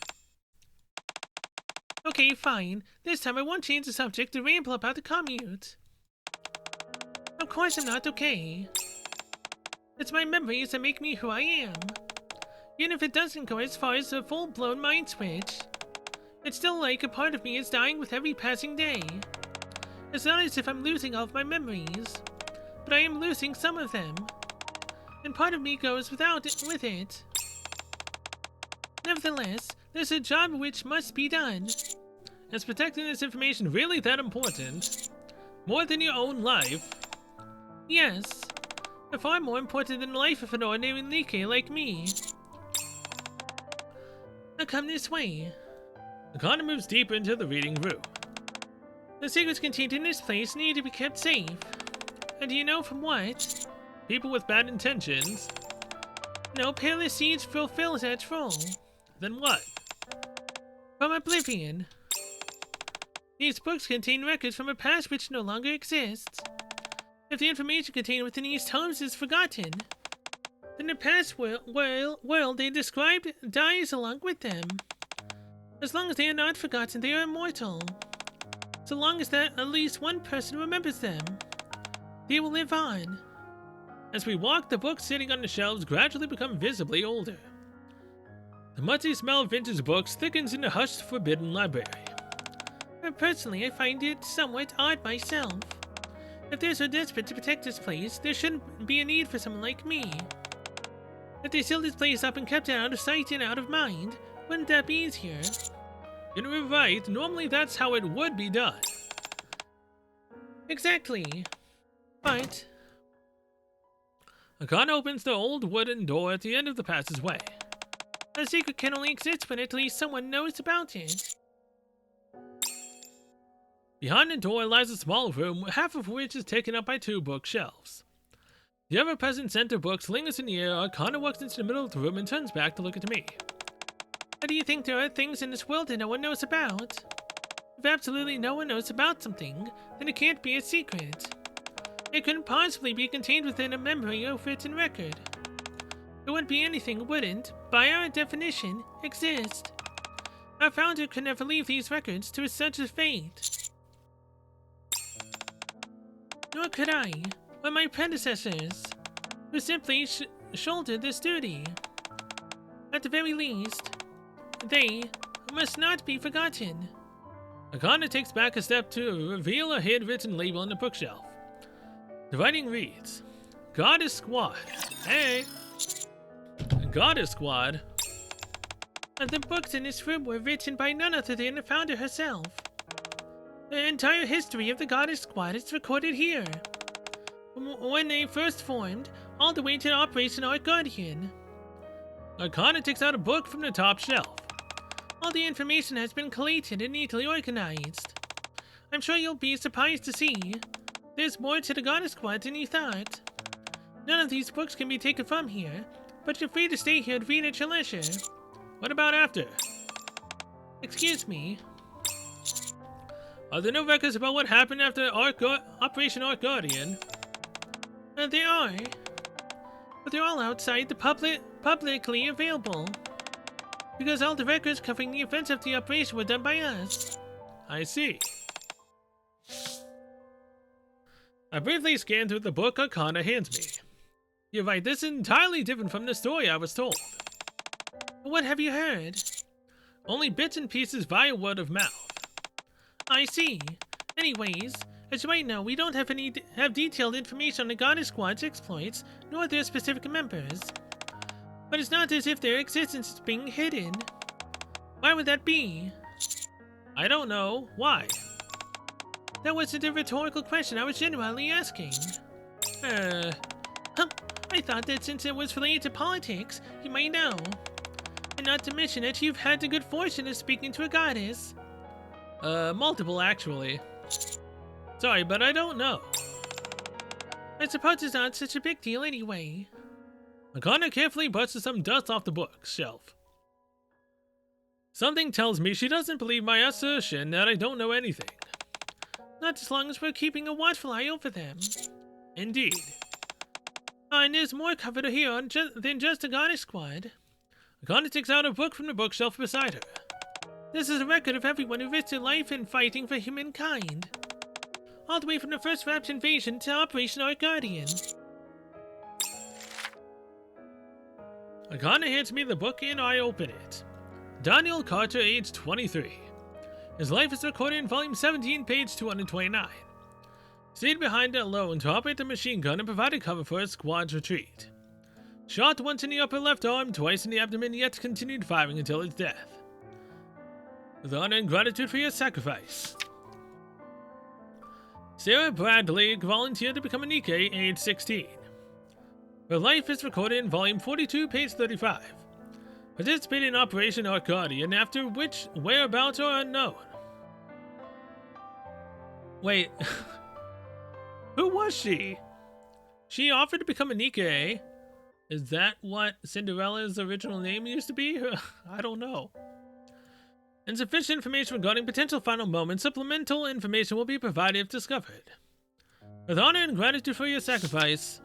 Okay, fine. This time I won't change the subject to ramble about the commute. Of course I'm not okay. It's my memories that make me who I am. Even if it doesn't go as far as a full-blown mind switch, it's still like a part of me is dying with every passing day. It's not as if I'm losing all of my memories, but I am losing some of them. And part of me goes with it. Nevertheless, there's a job which must be done. Is protecting this information really that important? More than your own life? Yes. Far more important than the life of an ordinary Nikke like me. Now come this way. Arcane moves deeper into the reading room. The secrets contained in this place need to be kept safe. And do you know from what? People with bad intentions. No, Peerless Seeds fulfills that role. Then what? From Oblivion. These books contain records from a past which no longer exists. If the information contained within these tomes is forgotten, then the past world they described dies along with them. As long as they are not forgotten, they are immortal. So long as that at least one person remembers them, they will live on. As we walk, the books sitting on the shelves gradually become visibly older. The musty smell of vintage books thickens in the hushed, forbidden library. Personally, I find it somewhat odd myself. If they're so desperate to protect this place, there shouldn't be a need for someone like me. If they sealed this place up and kept it out of sight and out of mind, wouldn't that be easier? You're right, normally that's how it would be done. Exactly. But Arcane opens the old wooden door at the end of the passageway. A secret can only exist when at least someone knows about it. Behind the door lies a small room, half of which is taken up by 2 bookshelves. The ever-present scent of books lingers in the air. Arcane walks into the middle of the room and turns back to look at me. How do you think there are things in this world that no one knows about? If absolutely no one knows about something, then it can't be a secret. It couldn't possibly be contained within a memory or written record. It wouldn't be anything that wouldn't, by our definition, exist. Our founder could never leave these records to such a fate. Nor could I, or my predecessors, who simply shouldered this duty. At the very least, they must not be forgotten. Arcane takes back a step to reveal a handwritten label on the bookshelf. The writing reads, Goddess Squad. Hey! Goddess Squad? The books in this room were written by none other than the founder herself. The entire history of the Goddess Squad is recorded here. When they first formed, all the way to Operation Arc Guardian. Arcane takes out a book from the top shelf. All the information has been collated and neatly organized. I'm sure you'll be surprised to see there's more to the Goddess Squad than you thought. None of these books can be taken from here, but you're free to stay here and read at your leisure. What about after? Excuse me. Are there no records about what happened after Operation Arc Guardian? There are, but they're all outside the publicly available. Because all the records covering the events of the operation were done by us. I see. I briefly scanned through the book Arcane hands me. You're right, this is entirely different from the story I was told. What have you heard? Only bits and pieces via word of mouth. I see. Anyways, As you might know, we don't have detailed information on the Goddess Squad's exploits, nor their specific members. But it's not as if their existence is being hidden. Why would that be? I don't know. Why? That wasn't a rhetorical question, I was genuinely asking. I thought that since it was related to politics, you might know. And not to mention that you've had the good fortune of speaking to a goddess. Multiple actually. Sorry, but I don't know. I suppose it's not such a big deal anyway. Arcane carefully brushes some dust off the bookshelf. Something tells me she doesn't believe my assertion that I don't know anything. Not as long as we're keeping a watchful eye over them. Indeed. And there's more cover to hear than just the Goddess Squad. Arcane takes out a book from the bookshelf beside her. This is a record of everyone who risked their life in fighting for humankind. All the way from the first Rapt invasion to Operation Arc Guardian. Arcane hands me the book and I open it. Daniel Carter, age 23. His life is recorded in volume 17, page 229. Stayed behind alone to operate the machine gun and provided cover for his squad's retreat. Shot once in the upper left arm, twice in the abdomen, yet continued firing until his death. With honor and gratitude for your sacrifice. Sarah Bradley volunteered to become a Nikke, age 16. Her life is recorded in volume 42, page 35. Participated in Operation Arc Guardian, after which whereabouts are unknown. Wait, who was she? She offered to become a Nikke. Is that what Cinderella's original name used to be? I don't know. Insufficient information regarding potential final moments. Supplemental information will be provided if discovered. With honor and gratitude for your sacrifice.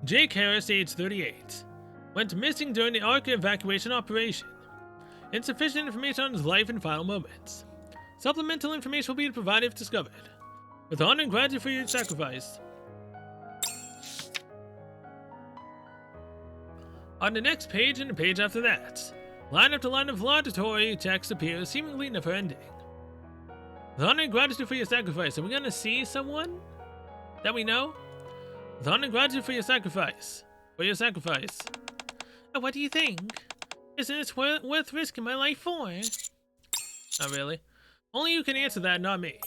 Jake Harris, age 38. Went missing during the Arc evacuation operation. Insufficient information on his life and final moments. Supplemental information will be provided if discovered. With honor and gratitude for your sacrifice. On the next page and the page after that, line after line of laudatory text appears, seemingly never ending. With honor and gratitude for your sacrifice, are we gonna see someone that we know? With honor and gratitude for your sacrifice. For your sacrifice. What do you think? Isn't it worth risking my life for? Not really. Only you can answer that, not me.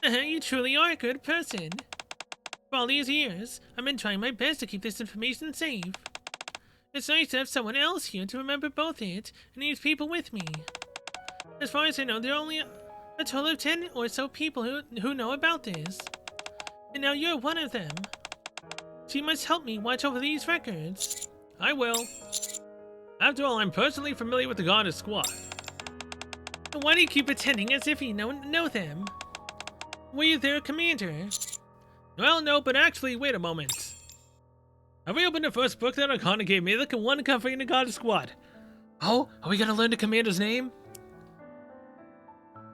You truly are a good person. For all these years, I've been trying my best to keep this information safe. It's nice to have someone else here to remember both it and these people with me. As far as I know, there are only a total of 10 or so people who know about this. And now you're one of them. So you must help me watch over these records. I will. After all, I'm personally familiar with the Goddess Squad. Why do you keep pretending as if you know them? Were you their commander? Well, no, but actually, wait a moment. Have we opened the first book that Arcane gave me? The one covering the Goddess Squad. Oh, are we gonna learn the commander's name?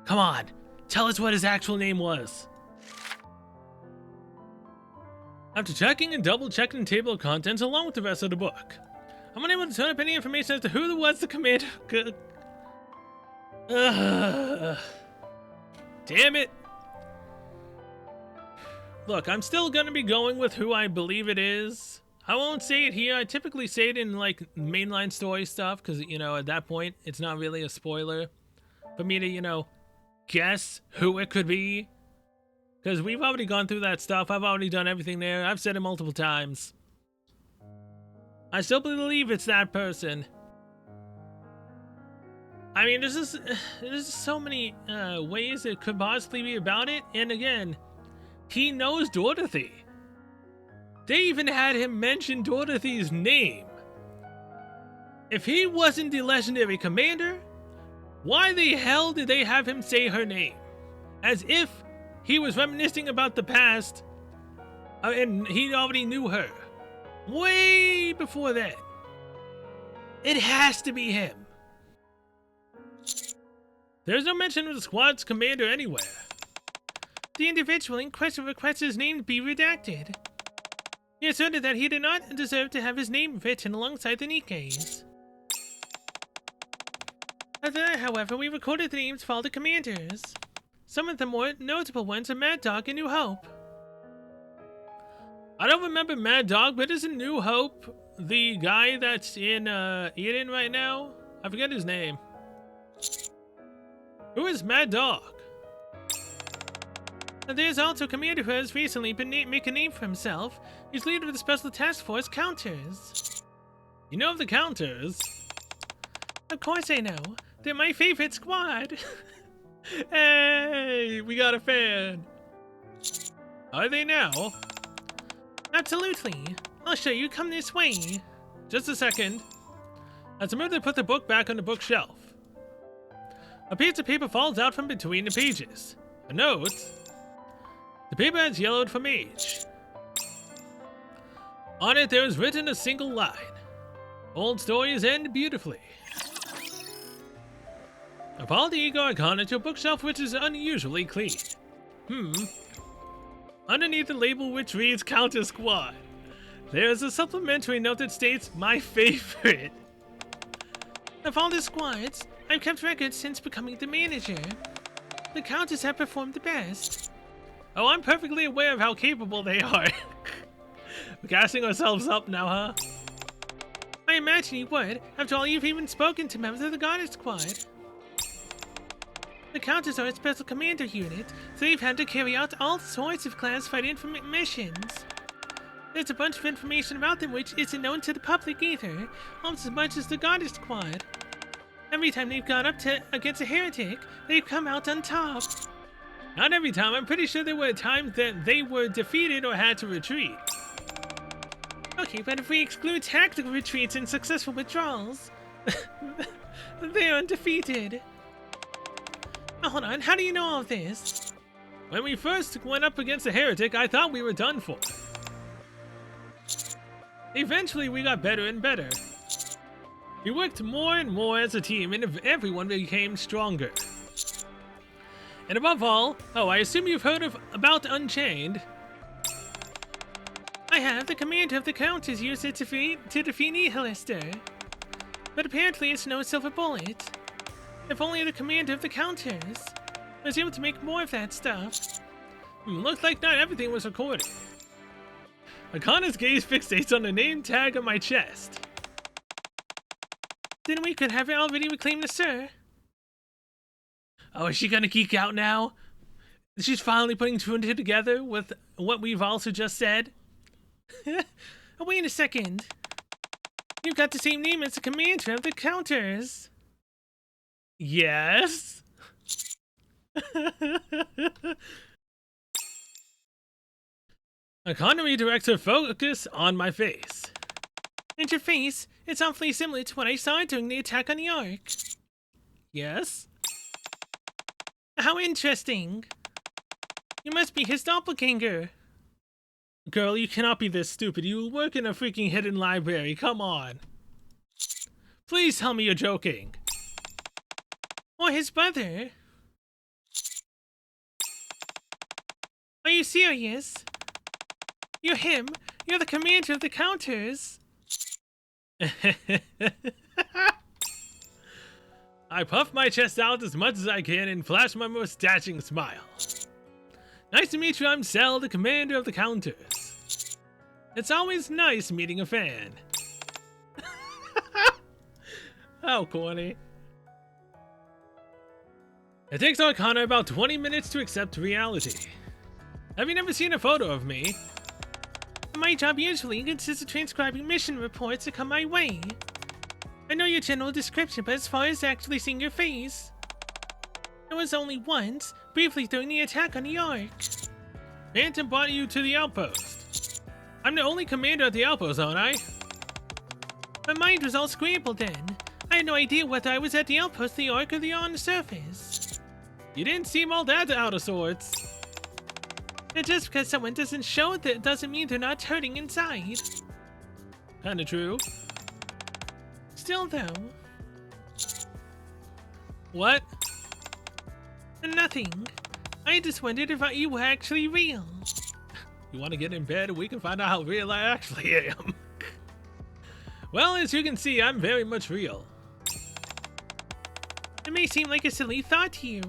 Come on, tell us what his actual name was. After checking and double-checking the table of contents along with the rest of the book, I'm unable to turn up any information as to who was the commander. Damn it. Look, I'm still gonna be going with who I believe it is. I won't say it here. I typically say it in, like, mainline story stuff, because, you know, at that point, it's not really a spoiler for me to, you know, guess who it could be. Because we've already gone through that stuff. I've already done everything there. I've said it multiple times. I still believe it's that person. I mean, there's just so many ways it could possibly be about it. And again, he knows Dorothy. They even had him mention Dorothy's name. If he wasn't the legendary commander, why the hell did they have him say her name? As if he was reminiscing about the past, and he already knew her. Way before that. It has to be him. There's no mention of the squad's commander anywhere. The individual in question requests his name to be redacted. He asserted that he did not deserve to have his name written alongside the Nikke's. However, we recorded the names for all the commanders. Some of the more notable ones are Mad Dog and New Hope. I don't remember Mad Dog, but isn't New Hope the guy that's in Eden right now? I forget his name. Who is Mad Dog? And there's also a commander who has recently been make a name for himself. He's leader of the Special Task Force Counters. You know of the Counters? Of course I know. They're my favorite squad. Hey, we got a fan. Are they now? Absolutely. I'll show you. Come this way. Just a second. As I move to put the book back on the bookshelf, a piece of paper falls out from between the pages. A note. The paper has yellowed from age. On it there is written a single line. Old stories end beautifully. Upon the ego icon at your bookshelf, which is unusually clean. Underneath the label which reads Counter Squad, there is a supplementary note that states, my favorite. Of all the squads, I've kept records since becoming the manager. The Counters have performed the best. Oh, I'm perfectly aware of how capable they are. We're gassing ourselves up now, huh? I imagine you would. After all, you've even spoken to members of the Goddess Squad. The Counters are a special commander unit, so they've had to carry out all sorts of classified missions. There's a bunch of information about them which isn't known to the public either, almost as much as the Goddess Squad. Every time they've gone up against a heretic, they've come out on top. Not every time. I'm pretty sure there were times that they were defeated or had to retreat. Okay, but if we exclude tactical retreats and successful withdrawals, they're undefeated. Oh, hold on, how do you know all of this? When we first went up against a heretic, I thought we were done for. Eventually, we got better and better. We worked more and more as a team, and everyone became stronger. And above all, I assume you've heard about Unchained. I have. The commander of the Counters used it to defeat Nihilister. But apparently it's no silver bullet. If only the commander of the Counters was able to make more of that stuff. Looks like not everything was recorded. Akana's gaze fixates on the name tag on my chest. Then we could have already reclaimed the sir. Oh, is she gonna geek out now? She's finally putting two and two together with what we've also just said. Oh, wait a second. You've got the same name as the commander of the Counters. Yes. Akana redirects her focus on my face. And your face, it's awfully similar to what I saw during the attack on the Ark. Yes? How interesting. You must be his doppelganger. Girl, you cannot be this stupid. You work in a freaking hidden library. Come on. Please tell me you're joking. Or his brother. Are you serious? You're him. You're the commander of the Counters. I puff my chest out as much as I can and flash my mustaching smile. Nice to meet you, I'm Cell, the commander of the Counters. It's always nice meeting a fan. How corny. It takes Arcana about 20 minutes to accept reality. Have you never seen a photo of me? My job usually consists of transcribing mission reports that come my way. I know your general description, but as far as actually seeing your face, it was only once, briefly during the attack on the Ark. Phantom brought you to the outpost. I'm the only commander at the outpost, aren't I? My mind was all scrambled then. I had no idea whether I was at the outpost, the Ark, or on the surface. You didn't seem all that out of sorts. And just because someone doesn't show it doesn't mean they're not hurting inside. Kinda true. Still though. What? Nothing. I just wondered if you were actually real. You want to get in bed? We can find out how real I actually am. Well, as you can see, I'm very much real. It may seem like a silly thought to you.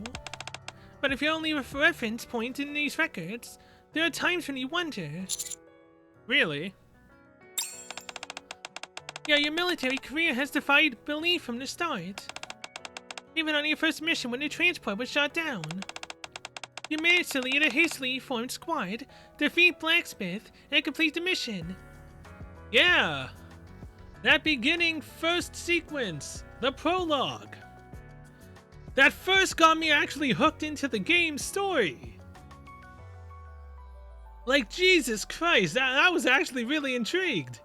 But if you're only a reference point in these records, there are times when you wonder. Really? Yeah, your military career has defied belief from the start. Even on your first mission when the transport was shot down. You managed to lead a hastily formed squad, defeat Blacksmith, and complete the mission. Yeah! That beginning first sequence, the prologue. That first got me actually hooked into the game's story. Like, Jesus Christ, I was actually really intrigued.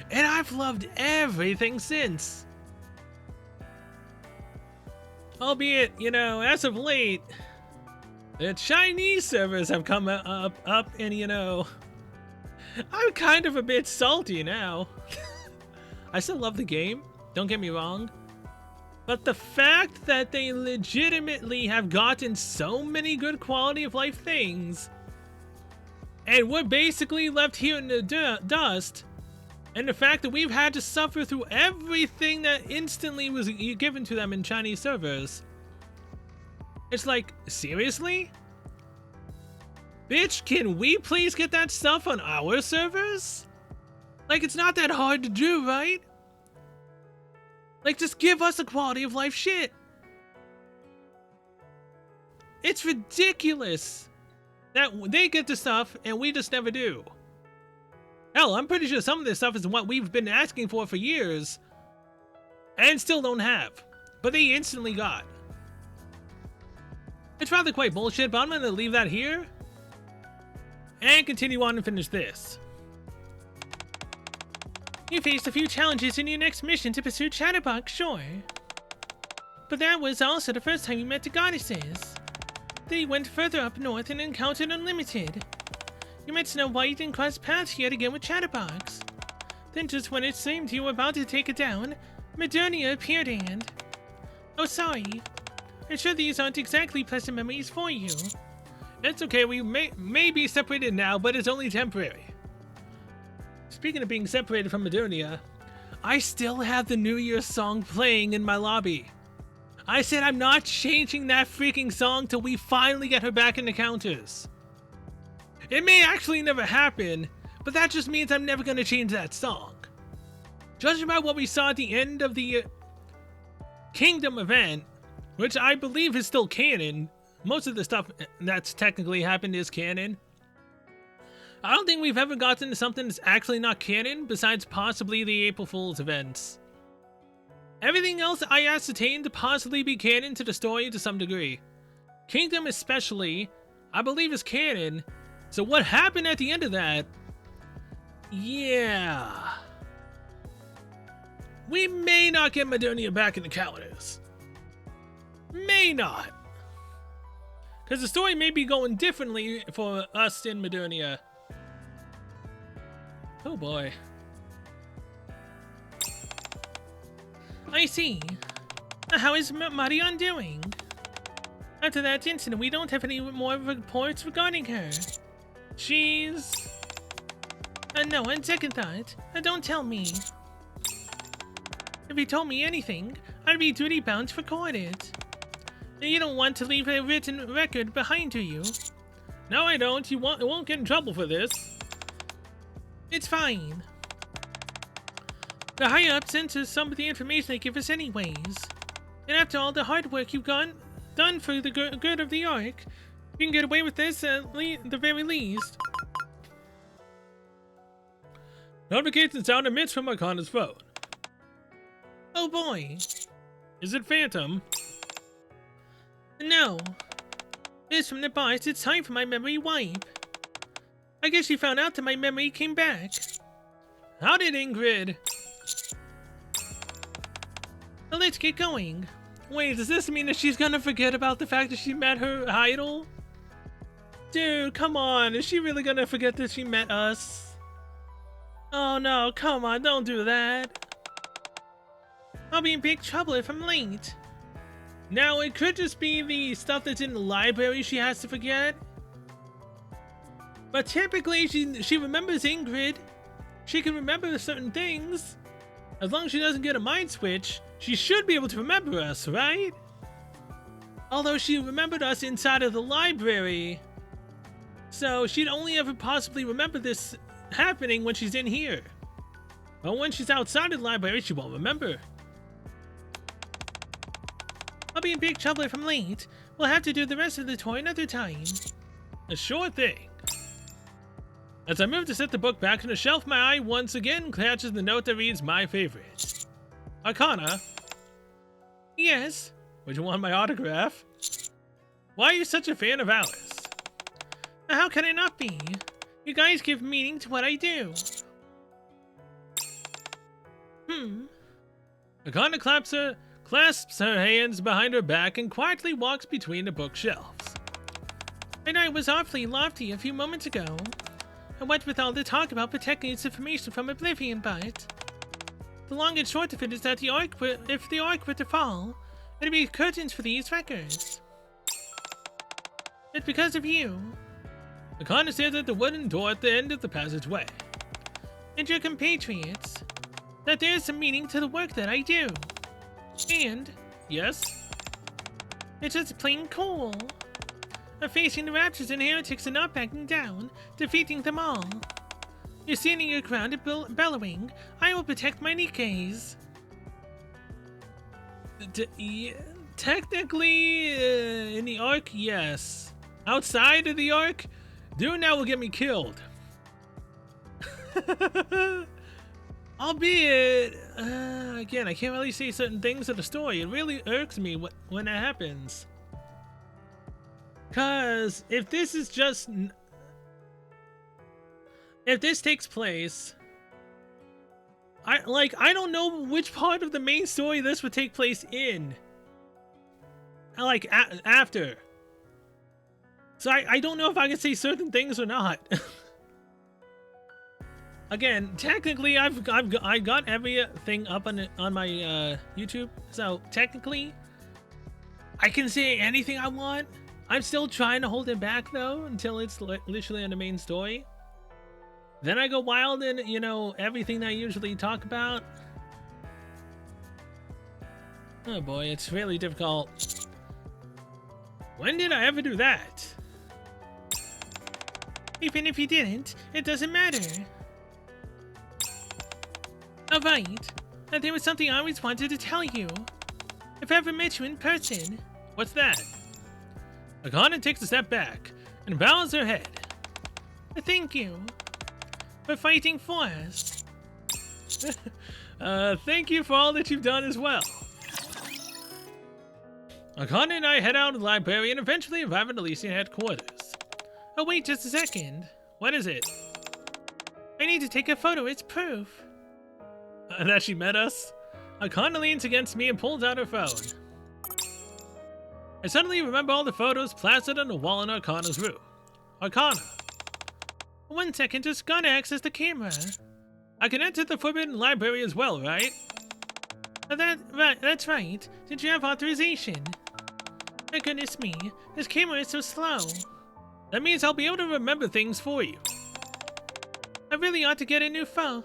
And I've loved everything since. Albeit, you know, as of late, the Chinese servers have come up and, you know, I'm kind of a bit salty now. I still love the game, don't get me wrong. But the fact that they legitimately have gotten so many good quality of life things, and we're basically left here in the dust, and the fact that we've had to suffer through everything that instantly was given to them in Chinese servers. It's like, seriously? Bitch, can we please get that stuff on our servers? Like, it's not that hard to do, right? Like, just give us the quality of life shit. It's ridiculous that they get the stuff and we just never do. Hell, I'm pretty sure some of this stuff is what we've been asking for years and still don't have, but they instantly got. It's rather quite bullshit, but I'm gonna leave that here and continue on and finish this. You faced a few challenges in your next mission to pursue Chatterbox, sure. But that was also the first time you met the goddesses. Then you went further up north and encountered Unlimited. You met Snow White and crossed paths yet again with Chatterbox. Then just when it seemed you were about to take it down, Modernia appeared and... Oh, sorry. I'm sure these aren't exactly pleasant memories for you. It's okay, we may be separated now, but it's only temporary. Speaking of being separated from Modernia, I still have the New Year's song playing in my lobby. I said I'm not changing that freaking song till we finally get her back in the counters. It may actually never happen, but that just means I'm never gonna change that song. Judging by what we saw at the end of the Kingdom event, which I believe is still canon, most of the stuff that's technically happened is canon. I don't think we've ever gotten to something that's actually not canon, besides possibly the April Fool's events. Everything else I ascertained to possibly be canon to the story to some degree. Kingdom especially, I believe is canon, so what happened at the end of that? Yeah. We may not get Modernia back in the calendars. May not. Because the story may be going differently for us in Modernia. Oh boy. I see. How is Marion doing? After that incident, we don't have any more reports regarding her. She's... no, on second thought, don't tell me. If you told me anything, I'd be duty-bound to record it. You don't want to leave a written record behind, do you? No, I don't. You won't get in trouble for this. It's fine. The higher-ups sent us some of the information they give us anyways. And after all the hard work you've done for the good of the Ark, you can get away with this at the very least. Notification sound emits from Arcane's phone. Oh boy. Is it Phantom? No. It's from the boss. It's time for my memory wipe. I guess she found out that my memory came back. How did Ingrid? Well, let's get going. Wait, does this mean that she's gonna forget about the fact that she met her idol? Dude, come on. Is she really gonna forget that she met us? Oh no, come on, don't do that. I'll be in big trouble if I'm late. Now, it could just be the stuff that's in the library she has to forget. But typically, she remembers Ingrid. She can remember certain things. As long as she doesn't get a mind switch, she should be able to remember us, right? Although she remembered us inside of the library, so she'd only ever possibly remember this happening when she's in here. But when she's outside of the library, she won't remember. I'll be in big trouble if I'm late. We'll have to do the rest of the tour another time. A sure thing. As I move to set the book back on the shelf, my eye once again catches the note that reads my favorite. Arcana. Yes? Would you want my autograph? Why are you such a fan of Alice? How can I not be? You guys give meaning to what I do. Arcana clasps her hands behind her back and quietly walks between the bookshelves. I know it was awfully lofty a few moments ago. And what with all the talk about protecting its information from oblivion, but the long and short of it is that if the Ark were to fall, it'd be curtains for these records. It's because of you. Arcana stares at the wooden door at the end of the passageway. And your compatriots, that there's some meaning to the work that I do. And, yes? it's just plain cool. Of facing the raptors and heretics and not backing down, defeating them all. You're standing your ground and bellowing, I will protect my Nikkes. Technically, in the Ark, yes. Outside of the Ark, doing that will get me killed. Albeit, again, I can't really say certain things of the story. It really irks me when that happens. Cause if this is just, if this takes place, I don't know which part of the main story this would take place in. After. So I don't know if I can say certain things or not. Again, technically, I got everything up on my YouTube, so technically, I can say anything I want. I'm still trying to hold it back though until it's literally on the main story. Then I go wild in, you know, everything that I usually talk about. Oh boy, it's really difficult. When did I ever do that? Even if you didn't, it doesn't matter. Alright, there was something I always wanted to tell you. If I ever met you in person. What's that? Arcana takes a step back and bows her head. Thank you for fighting for us. Thank you for all that you've done as well. Arcana and I head out of the library and eventually arrive at Elysian headquarters. Oh wait just a second. What is it? I need to take a photo, it's proof. That she met us? Arcana leans against me and pulls out her phone. I suddenly remember all the photos plastered on the wall in Arcana's room. Arcana. 1 second, just gotta access the camera. I can enter the Forbidden Library as well, right? That's right. Did you have authorization? My goodness me, this camera is so slow. That means I'll be able to remember things for you. I really ought to get a new phone.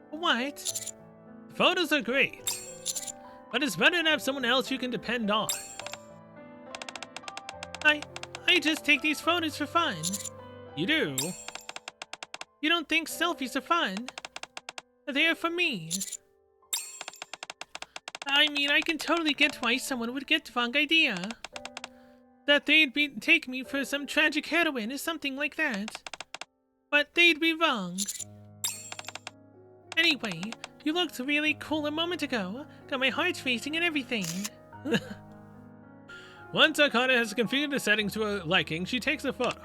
What? The photos are great, but it's better to have someone else you can depend on. I just take these photos for fun. You do? You don't think selfies are fun? They are for me. I mean, I can totally get why someone would get the wrong idea. That they'd take me for some tragic heroine or something like that. But they'd be wrong. Anyway, you looked really cool a moment ago. Got my heart racing and everything. Once Arcana has configured the settings to her liking, she takes a photo.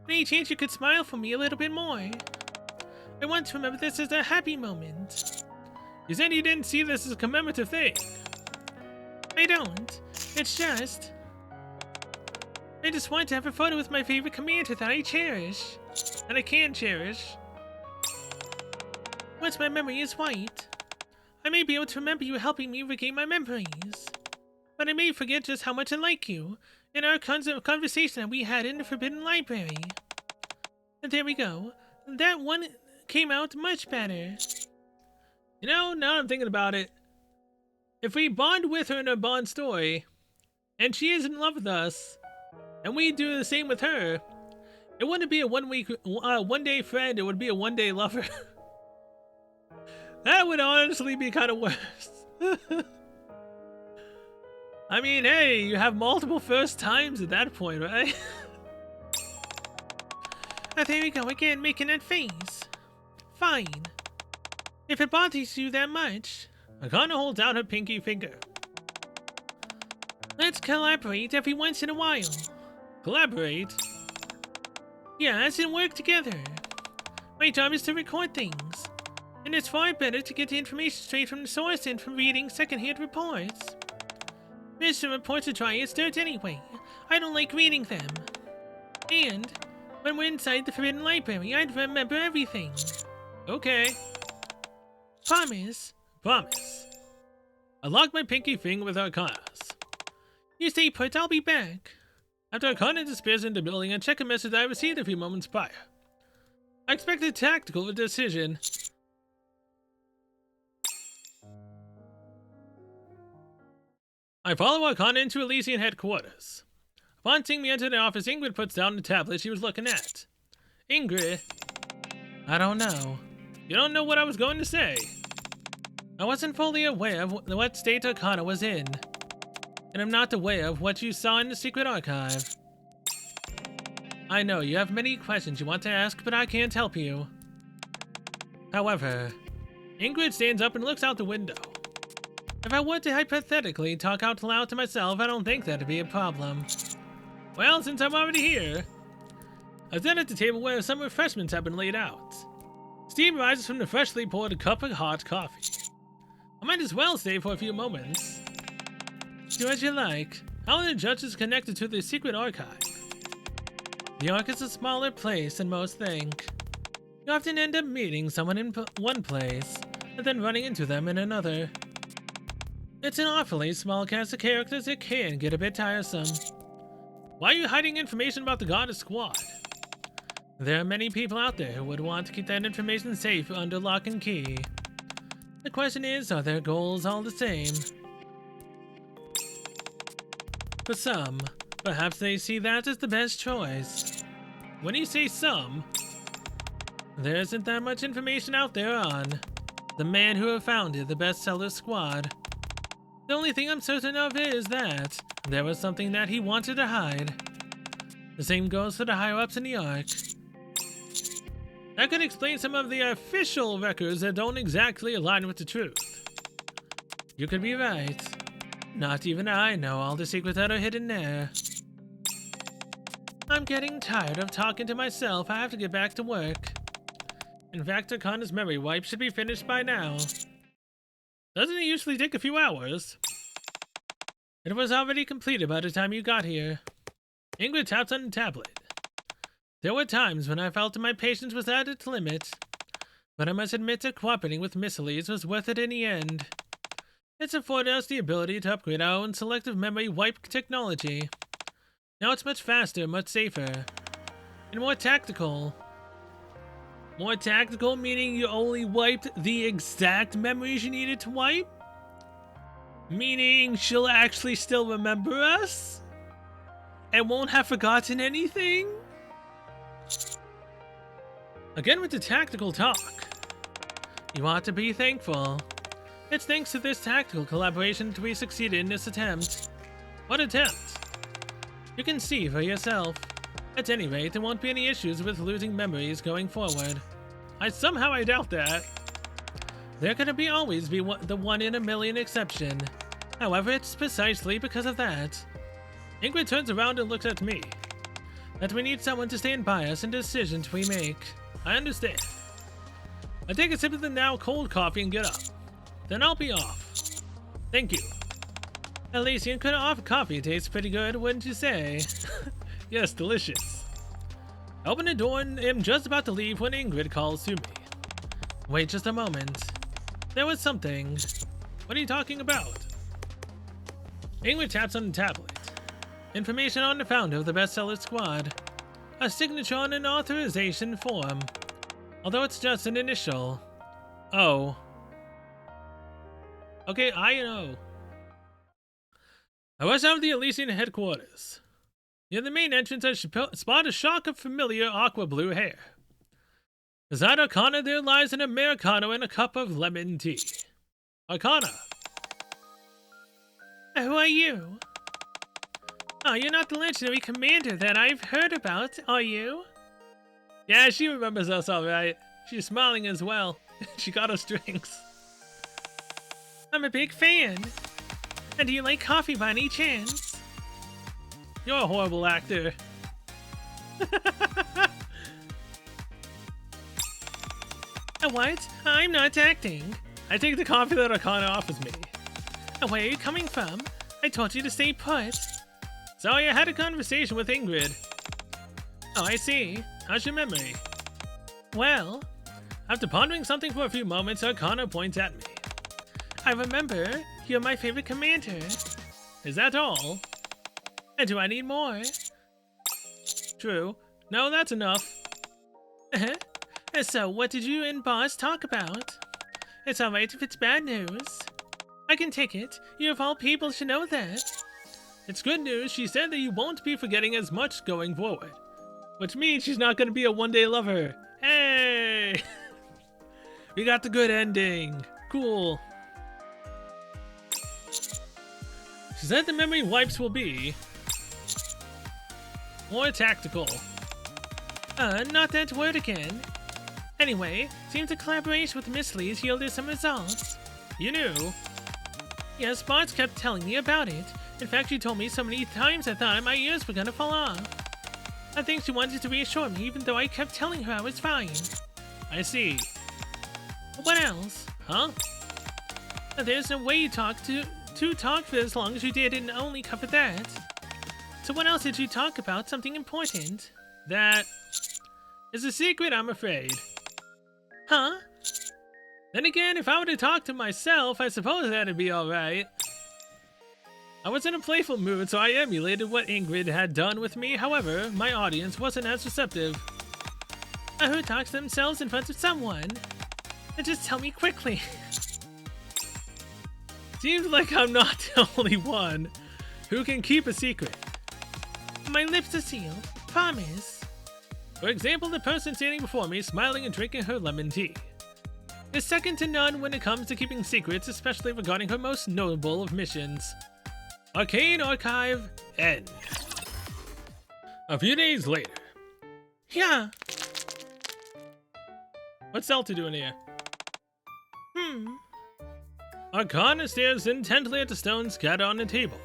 Any chance you could smile for me a little bit more? I want to remember this as a happy moment. You said you didn't see this as a commemorative thing. I don't. It's just... I just want to have a photo with my favorite commander that I cherish. That I can cherish. Once my memory is white, I may be able to remember you helping me regain my memories. But I may forget just how much I like you in our conversation that we had in the Forbidden Library. And there we go. That one came out much better. You know, now I'm thinking about it, if we bond with her in a bond story, and she is in love with us, and we do the same with her, it wouldn't be a one-day friend, it would be a one-day lover. That would honestly be kind of worse. I mean, hey, you have multiple first times at that point, right? Oh, there we go again, making that face. Fine. If it bothers you that much. Arcane holds out her pinky finger. Let's collaborate every once in a while. Collaborate? Yeah, as in work together. My job is to record things. And it's far better to get the information straight from the source than from reading secondhand reports. Mr. Reports are dry as dirt anyway. I don't like reading them. And when we're inside the Forbidden Library, I'd remember everything. Okay. Promise. Promise. I lock my pinky finger with Arcane's. You stay put, I'll be back. After Arcane disappears into the building, I check a message I received a few moments prior. I expected a tactical decision. I follow Arcane into Elysian headquarters. Upon seeing me enter the office, Ingrid puts down the tablet she was looking at. Ingrid, I don't know. You don't know what I was going to say. I wasn't fully aware of what state Arcane was in. And I'm not aware of what you saw in the secret archive. I know you have many questions you want to ask, but I can't help you. However, Ingrid stands up and looks out the window. If I were to hypothetically talk out loud to myself, I don't think that'd be a problem. Well, since I'm already here, I sit at the table where some refreshments have been laid out. Steam rises from the freshly poured cup of hot coffee. I might as well stay for a few moments. Do as you like. How are the judges connected to the secret archive? The Ark is a smaller place than most think. You often end up meeting someone in one place, and then running into them in another. It's an awfully small cast of characters that can get a bit tiresome. Why are you hiding information about the Goddess Squad? There are many people out there who would want to keep that information safe under lock and key. The question is, are their goals all the same? For some, perhaps they see that as the best choice. When you say some, there isn't that much information out there on the man who founded the bestseller squad. The only thing I'm certain of is that there was something that he wanted to hide. The same goes for the higher-ups in the Ark. That could explain some of the official records that don't exactly align with the truth. You could be right. Not even I know all the secrets that are hidden there. I'm getting tired of talking to myself. I have to get back to work. In fact, Arcane's memory wipe should be finished by now. Doesn't it usually take a few hours? It was already completed by the time you got here. Ingrid taps on the tablet. There were times when I felt my patience was at its limit, but I must admit that cooperating with Miss Elise was worth it in the end. It's afforded us the ability to upgrade our own selective memory wipe technology. Now it's much faster, much safer, and more tactical. More tactical meaning you only wiped the exact memories you needed to wipe? Meaning she'll actually still remember us? And won't have forgotten anything? Again with the tactical talk. You ought to be thankful. It's thanks to this tactical collaboration that we succeeded in this attempt. What attempt? You can see for yourself. At any rate, there won't be any issues with losing memories going forward. I doubt that. There could always be the 1 in a million exception. However, it's precisely because of that. Ingrid turns around and looks at me. That we need someone to stand by us in decisions we make. I understand. I take a sip of the now cold coffee and get up. Then I'll be off. Thank you. Elysian coffee tastes pretty good, wouldn't you say? Yes, delicious. I open the door and am just about to leave when Ingrid calls to me. Wait just a moment. There was something. What are you talking about? Ingrid taps on the tablet. Information on the founder of the bestseller squad. A signature on an authorization form. Although it's just an initial. Oh. Okay, I know. I was out of the Elysian headquarters. Near the main entrance, I spot a shock of familiar aqua blue hair. Beside Arcana, there lies an Americano and a cup of lemon tea. Arcana. Who are you? Oh, you're not the legendary commander that I've heard about, are you? Yeah, she remembers us all right. She's smiling as well. She got us drinks. I'm a big fan. And do you like coffee by any chance? You're a horrible actor. What? I'm not acting. I take the coffee that Arcana offers me. Where are you coming from? I told you to stay put. Sorry, I had a conversation with Ingrid. Oh, I see. How's your memory? Well, after pondering something for a few moments, Arcana points at me. I remember. You're my favorite commander. Is that all? And do I need more? True. No, that's enough. So, what did you and Boss talk about? It's alright if it's bad news. I can take it. You of all people should know that. It's good news. She said that you won't be forgetting as much going forward. Which means she's not going to be a one-day lover. Hey! We got the good ending. Cool. She said the memory wipes will be more tactical. Not that word again. Anyway, seems the collaboration with Miss Lee's yielded some results. You knew? Yes, Bart's kept telling me about it. In fact, she told me so many times I thought my ears were gonna fall off. I think she wanted to reassure me even though I kept telling her I was fine. I see. What else? Huh? There's no way you talk to talk for as long as you did and only cover that. So what else did you talk about? Something important? That is a secret, I'm afraid. Huh? Then again, if I were to talk to myself, I suppose that'd be alright. I was in a playful mood, so I emulated what Ingrid had done with me. However, my audience wasn't as receptive. Who talks to themselves in front of someone? Just tell me quickly. Seems like I'm not the only one who can keep a secret. My lips are sealed. Promise. For example, the person standing before me, smiling and drinking her lemon tea, is second to none when it comes to keeping secrets, especially regarding her most notable of missions. Arcane Archive End. A few days later. Yeah. What's Zelda doing here? Arcana stares intently at the stones scattered on the table.